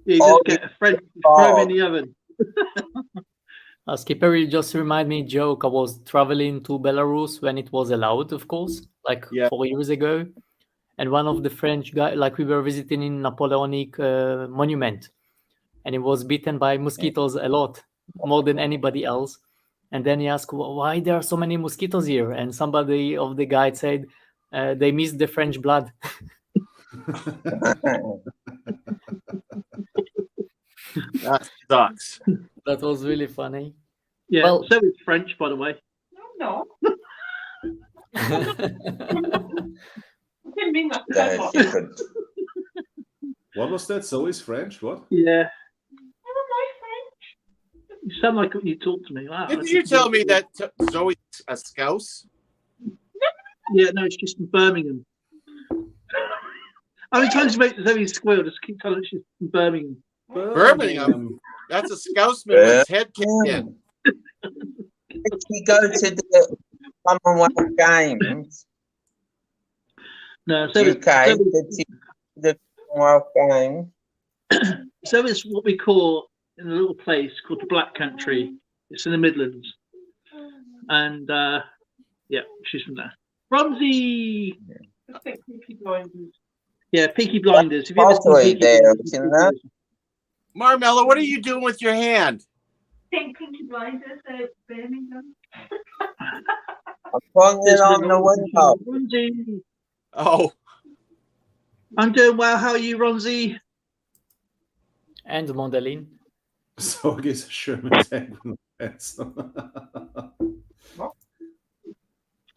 just get a French, throw in the oven. Skipper, you just remind me a joke. I was traveling to Belarus when it was allowed, of course, 4 years ago. And one of the French guys, we were visiting in Napoleonic monument, and he was bitten by mosquitoes a lot, more than anybody else. And then he asked, why there are so many mosquitoes here? And somebody of the guide said, they missed the French blood. That sucks. That was really funny. Yeah, well, so it's French, by the way. No. What was that? Zoe's French? What? Yeah. You sound like you talk to me. Wow, Didn't you tell me that Zoe's a Scouse? Yeah, no, she's from Birmingham. How many times you make Zoe squeal? Just keep telling her she's from Birmingham. Birmingham? That's a Scouseman with his head kicked in. Did he go to the Commonwealth Games? No, so UK, the Commonwealth Games. So it's what we call in a little place called the Black Country. It's in the Midlands, and yeah, she's from there. Rumsey. Peaky Blinders. Yeah, Peaky Blinders. Have you ever seen Peaky Blinders? Marmella, what are you doing with your hand? Think Peaky Blinders, Birmingham. I'm putting it on the window. Rumsey. Oh. I'm doing well. How are you, Ronzi? And Mondeline. So I guess Sherman tank with pants.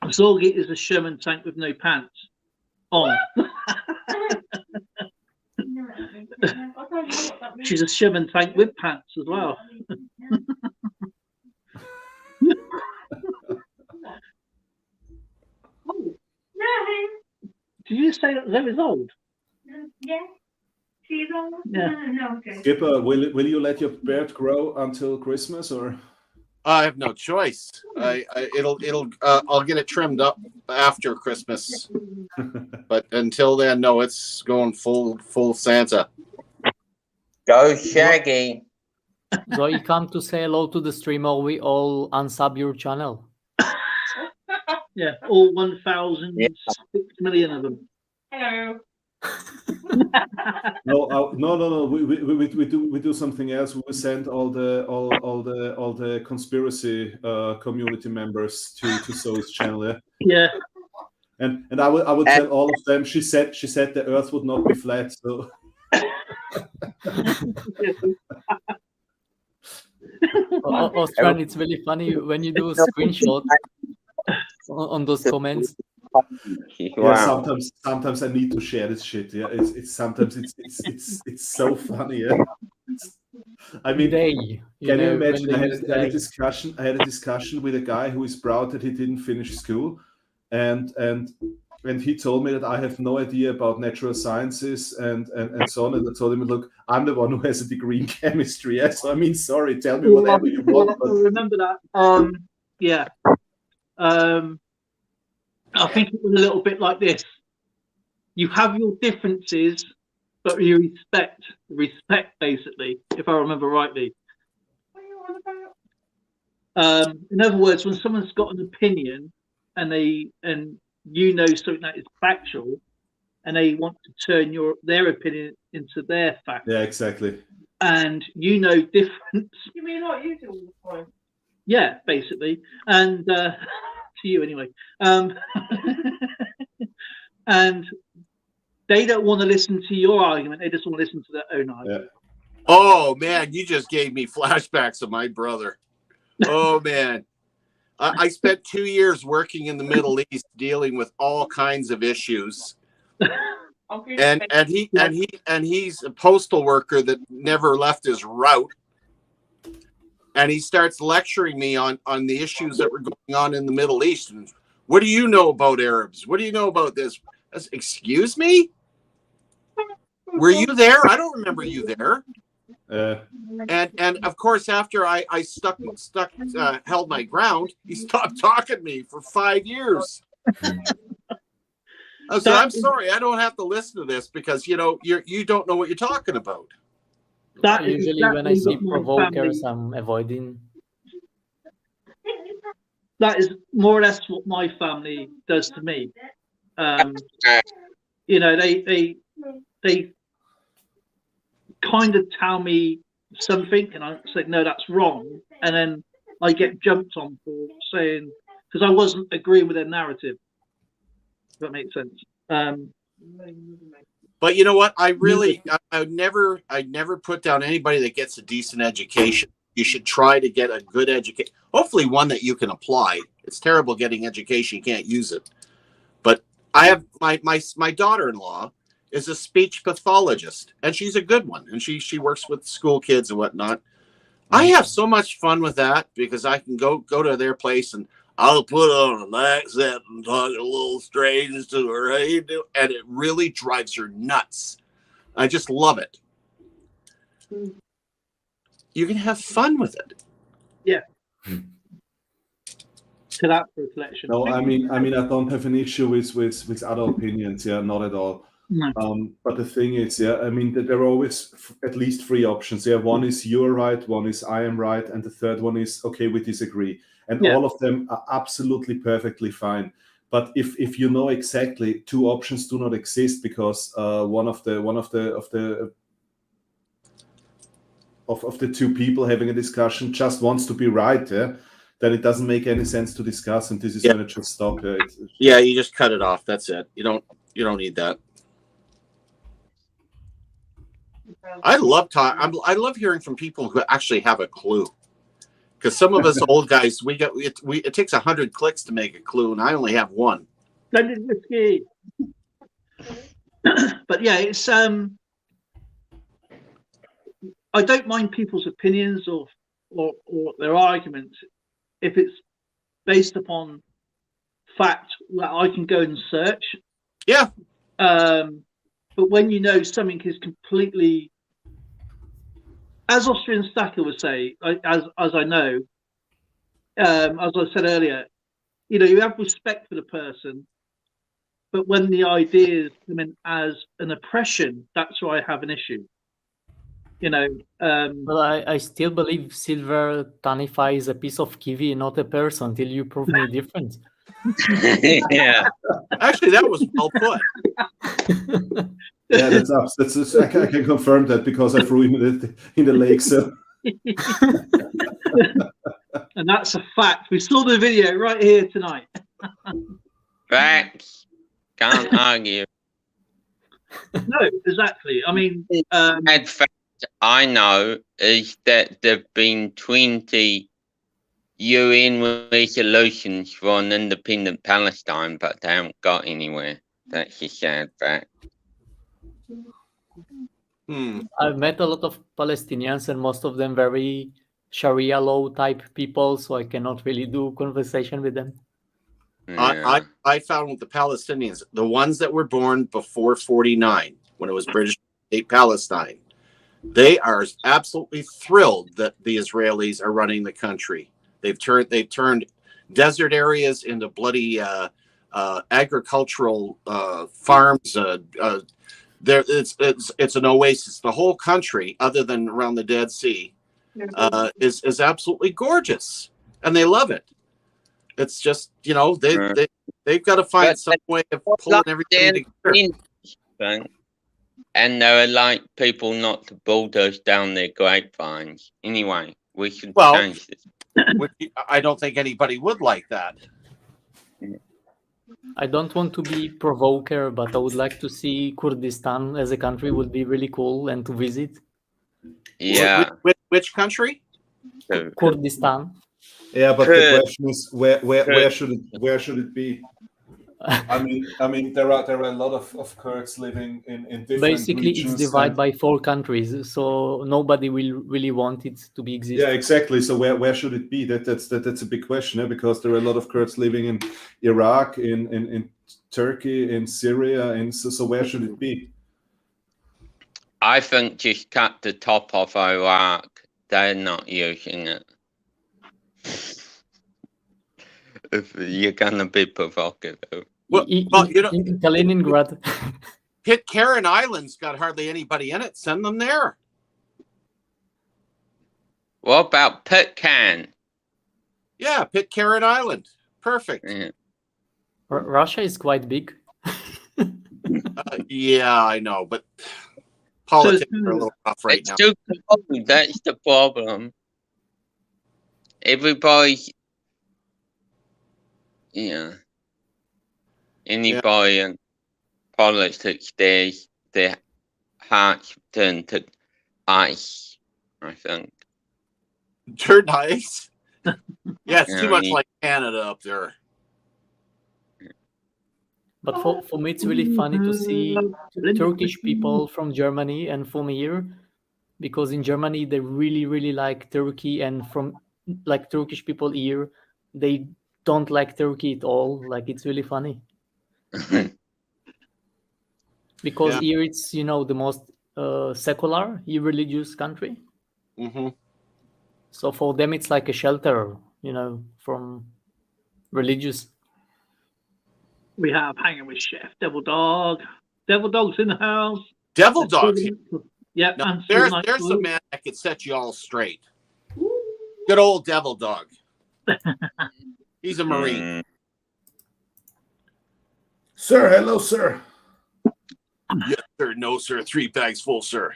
Zorgi is a Sherman tank with no pants on. She's a Sherman tank with pants as well. Did you say that Zoe's old? Yeah. She's old? Yeah. No, okay. Skipper, will you let your beard grow until Christmas, or? I have no choice. I'll get it trimmed up after Christmas. But until then, no, it's going full Santa. Go Shaggy. Zoe, come to say hello to the streamer. We all unsub your channel. Yeah, all 1,006 million of them. Hello. No. We do something else. We send all the conspiracy community members to Zoe's channel. Yeah. Yeah. And I would tell all of them. She said the Earth would not be flat. So. Austrian, it's really funny when you do a screenshot. on those comments. Yeah, sometimes I need to share this shit. Yeah, it's so funny. Yeah, I mean, can you imagine? I had a discussion. I had a discussion with a guy who is proud that he didn't finish school, and he told me that I have no idea about natural sciences and so on. And I told him, look, I'm the one who has a degree in chemistry. Yeah? So I mean, sorry, tell me whatever you want. But... remember that. Yeah. I think it was a little bit like this. You have your differences, but you respect basically, if I remember rightly. In other words, when someone's got an opinion and you know something that is factual, and they want to turn their opinion into their fact. Yeah, exactly. And you know difference. You mean like you do all the time? Yeah, basically. And to you anyway. And they don't want to listen to your argument. They just want to listen to their own argument. Yeah. Oh man, you just gave me flashbacks of my brother. Oh man. I spent 2 years working in the Middle East dealing with all kinds of issues. And he's a postal worker that never left his route. And he starts lecturing me on the issues that were going on in the Middle East. And what do you know about Arabs? What do you know about this? Excuse me? Were you there? I don't remember you there. And of course, after I held my ground, he stopped talking to me for 5 years. I said, I'm sorry, I don't have to listen to this because you don't know what you're talking about. That usually when I see provokers, I'm avoiding. That is more or less what my family does to me. You know, they kind of tell me something, and I say no, that's wrong, and then I get jumped on for saying because I wasn't agreeing with their narrative. If that makes sense. But you know what? I never put down anybody that gets a decent education. You should try to get a good education, hopefully one that you can apply. It's terrible getting education, you can't use it. But I have my daughter-in-law is a speech pathologist, and she's a good one, and she works with school kids and whatnot. I have so much fun with that because I can go to their place and I'll put on an accent and talk a little strange to her, and it really drives her nuts. I just love it. You can have fun with it. Yeah. To that for a collection. No, I mean, I don't have an issue with other opinions. Yeah, not at all. No. But the thing is, yeah, I mean, there are always at least three options. Yeah, one is you're right, one is I am right, and the third one is okay, we disagree. And all of them are absolutely perfectly fine. But if you know exactly two options do not exist because one of the two people having a discussion just wants to be right, yeah, then it doesn't make any sense to discuss, and this is when it should stop. Yeah, you just cut it off. That's it. You don't need that. I love hearing from people who actually have a clue. Because some of us old guys, it takes 100 clicks to make a clue, and I only have one. But yeah, it's I don't mind people's opinions or their arguments if it's based upon fact that I can go and search. Yeah. But when you know something is completely, as Austrian Stacker would say, as I know, as I said earlier, you have respect for the person, but when the ideas come in as an oppression, that's where I have an issue. Well, I still believe silver tanify is a piece of kiwi, not a person, until you prove me different. Yeah. Actually, that was well put. Yeah, that's I can confirm that because I threw him in the lake. So. And that's a fact. We saw the video right here tonight. Facts. Can't argue. No, exactly. I mean, fact I know is that there've been 20 UN resolutions for an independent Palestine, but they haven't got anywhere. That's a sad fact. I've met a lot of Palestinians, and most of them very Sharia law type people, so I cannot really do conversation with them. Yeah. I found with the Palestinians, the ones that were born before 49, when it was British State Palestine, they are absolutely thrilled that the Israelis are running the country. They've turned desert areas into bloody agricultural farms. It's an oasis. The whole country, other than around the Dead Sea, is absolutely gorgeous, and they love it. It's just, you know, they've got to find some way of pulling everything together. And there are like people not to bulldoze down their grapevines. Anyway, we should change this. I don't think anybody would like that. I don't want to be provoker, but I would like to see Kurdistan as a country. Would be really cool and to visit. Yeah. Which country? Kurdistan. Yeah, but the question is, where should it be? I mean, there are a lot of Kurds living in different Basically, regions. it's divided by 4 countries, so nobody will really want it to be exist. Yeah, exactly. So where should it be? That's a big question, because there are a lot of Kurds living in Iraq, in Turkey, in Syria, and so where should it be? I think just cut the top off Iraq. They're not using it. If you're gonna be provocative. Well, you know, in Kaliningrad. Pitcairn Island's got hardly anybody in it. Send them there. What about Pitcairn? Yeah, Pitcairn Island. Perfect. Yeah. Russia is quite big. Yeah, I know, but politics are a little rough right now. Too cold. That's the problem. Everybody, anybody in politics, their hearts turn to ice, I think. Turn ice? Yeah, it's too much like Canada up there. But for me, it's really funny to see Turkish people from Germany and from here, because in Germany they really, really like Turkey, and from like Turkish people here, they don't like Turkey at all. Like, it's really funny. Because here it's, the most secular, irreligious country. Mm-hmm. So for them, it's like a shelter, from religious. We have Hanging with Chef, Devil Dog. Devil Dog's in the house. Devil Dog. Yep. No, there's a man that could set you all straight. Good old Devil Dog. He's a Marine. Sir, hello, sir. Yes, sir. No, sir. 3 bags full, sir.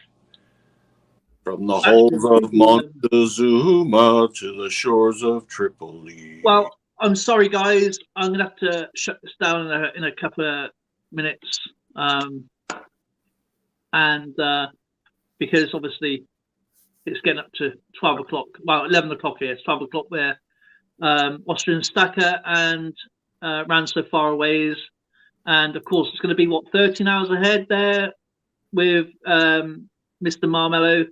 From the halls of Montezuma to the shores of Tripoli. Well, I'm sorry, guys. I'm going to have to shut this down in a couple of minutes. Because obviously it's getting up to 12 o'clock. Well, 11 o'clock here. It's 12 o'clock there. Austrian Stacker and Ran So Far Away. And of course, it's going to be 13 hours ahead there with Mr. Marmello.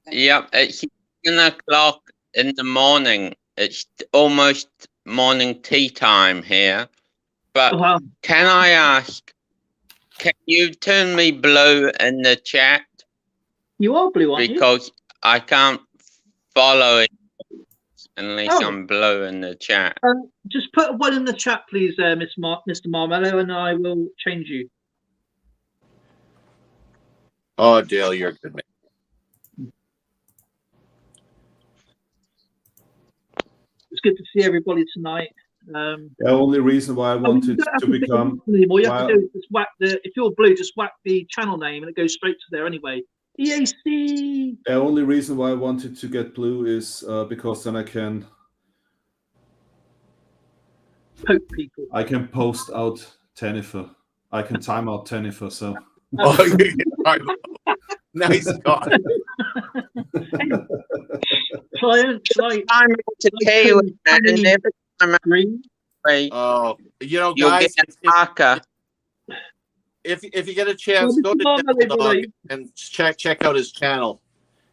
Yep, it's 10 o'clock in the morning. It's almost morning tea time here. But can I ask, can you turn me blue in the chat? You are blue, aren't you? Because I can't follow it unless I'm blue in the chat. Just put 1 in the chat, please, Mr. Marmello, and I will change you. Oh, Dale, you're a good man. It's good to see everybody tonight. The only reason why I wanted to become... All you have to do is just whack if you're blue, just whack the channel name and it goes straight to there anyway. EAC! The only reason why I wanted to get blue is because then I can... Poke people. I can post out Tennifer. I can time out Tennifer, so... Oh, nice God. clients like I'm to tell you, and every time green. Oh, you know, you'll guys, get a marker. if you get a chance, go to Devil Dog and check out his channel.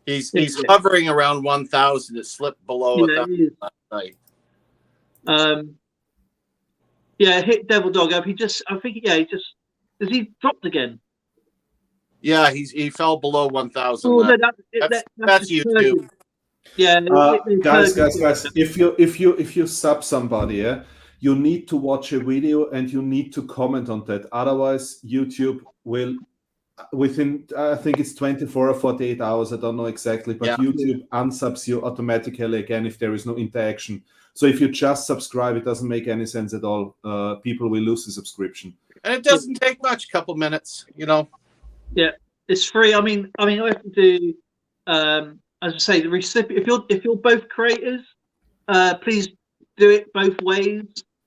He's hovering around 1,000. It slipped below 1,000 last night. Yeah, hit Devil Dog up. Has he dropped again? Yeah, he fell below 1,000. Oh, that's YouTube. Yeah, guys, if you sub somebody, yeah, you need to watch a video and you need to comment on that. Otherwise, YouTube will, within I think it's 24 or 48 hours, I don't know exactly, but YouTube unsubs you automatically again if there is no interaction. So if you just subscribe, it doesn't make any sense at all. People will lose the subscription. And it doesn't take much, a couple minutes, you know. Yeah, it's free. I mean, I have to do, as I say, the recipient. If you're both creators, please do it both ways.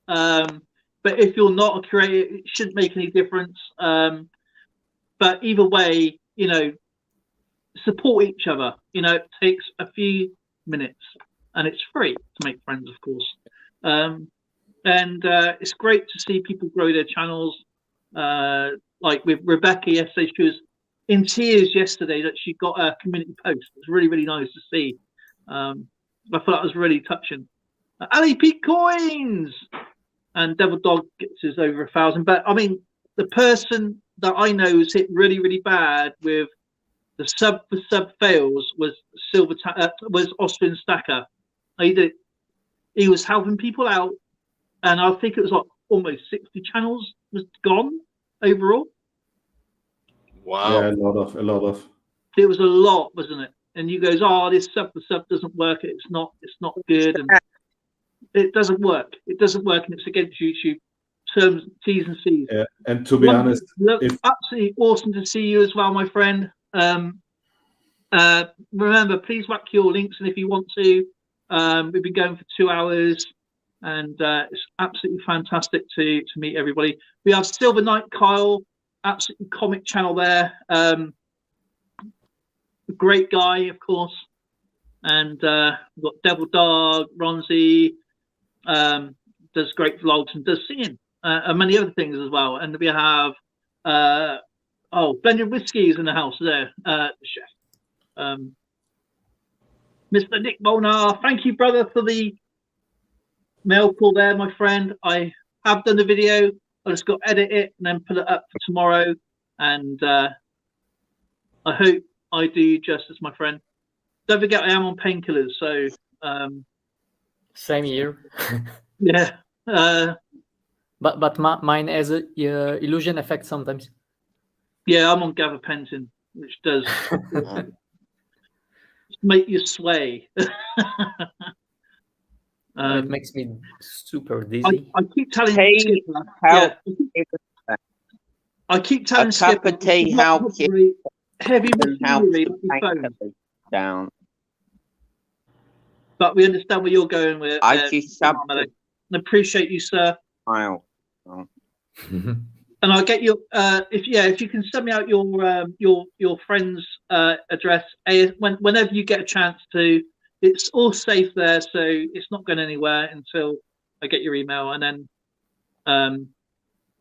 But if you're not a creator, it shouldn't make any difference. But either way, you know, support each other. You know, it takes a few minutes, and it's free to make friends, of course. And it's great to see people grow their channels. Like with Rebecca yesterday, she was in tears yesterday that she got a community post. It was really, really nice to see. I thought that was really touching. Ali P Coins and Devil Dog gets us over 1,000. But I mean, the person that I know who's hit really, really bad with the sub for sub fails was was Austrian Stacker. He was helping people out, and I think it was like almost 60 channels was gone overall. Wow. Yeah, a lot of. It was a lot, wasn't it? And you goes, oh, this sub for sub doesn't work. It's not good, and it doesn't work. It doesn't work, and it's against YouTube terms, T's and C's. Yeah, and to be honest, absolutely awesome to see you as well, my friend. Remember, please whack your links, and if you want to, we've been going for 2 hours, and it's absolutely fantastic to meet everybody. We have Silver Knight Kyle, absolutely comic channel there. A great guy, of course. And we've got Devil Dog, Ronzi, does great vlogs and does singing, and many other things as well. And we have Blended Whiskies in the house there, the chef. Mr. Nick Molnar, thank you, brother, for the mail call there, my friend. I have done the video. I just got to edit it and then put it up for tomorrow. And I hope I do justice, my friend. Don't forget, I am on painkillers, so same here. Yeah. But mine has a illusion effect sometimes. Yeah, I'm on gabapentin, which does make you sway. It makes me super dizzy. I keep telling Skipper. I keep telling Skipper. A cup of tea helps you. Heavy machinery down. But we understand where you're going with. I appreciate you, sir. And I'll get you. If you can send me out your friend's address whenever you get a chance to. It's all safe there, so it's not going anywhere until I get your email, and then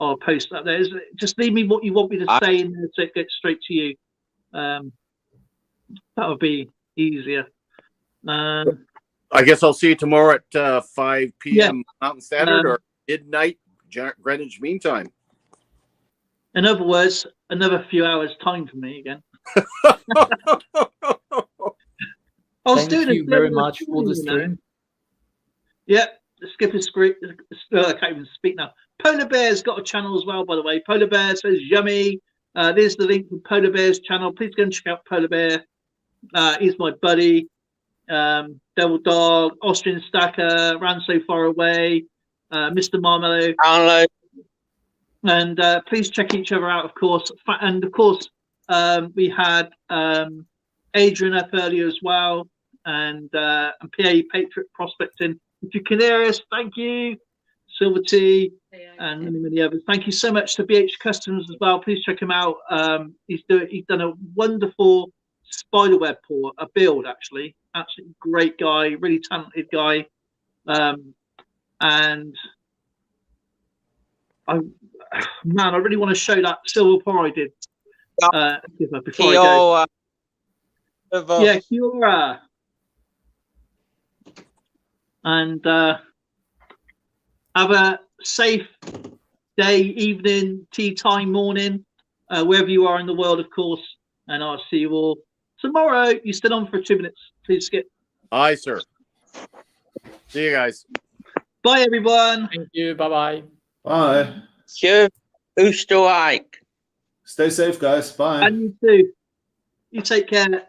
I'll post that there. Just leave me what you want me to say in there, so it gets straight to you. That would be easier. I guess I'll see you tomorrow at 5 p.m. Mountain Standard or midnight Greenwich Mean Time. In other words, another few hours time for me again. Thank you very much for the stream. Yeah, Skipper's screen. I can't even speak now. Polar Bear's got a channel as well, by the way. Polar Bear says yummy. There's the link for Polar Bear's channel. Please go and check out Polar Bear. He's my buddy. Devil Dog, Austrian Stacker, Ran So Far Away, Mr. Marmalade. And please check each other out, of course. And of course, we had Adrian up earlier as well, and PA Patriot Prospecting. If you can hear us, thank you. Silver Tea and many, many others. Thank you so much to BH Customs as well. Please check him out. He's done a wonderful spiderweb build actually. absolutely great guy, really talented guy. And I really want to show that silver pour I did before I go. Yeah, Kiora. And have a safe day, evening, tea time, morning, wherever you are in the world, of course. And I'll see you all tomorrow. You still on for 2 minutes, please, Skip. Aye, sir. See you guys. Bye, everyone. Thank you. Bye-bye. Bye. Sure. Stay safe, guys. Bye. And you too. You take care.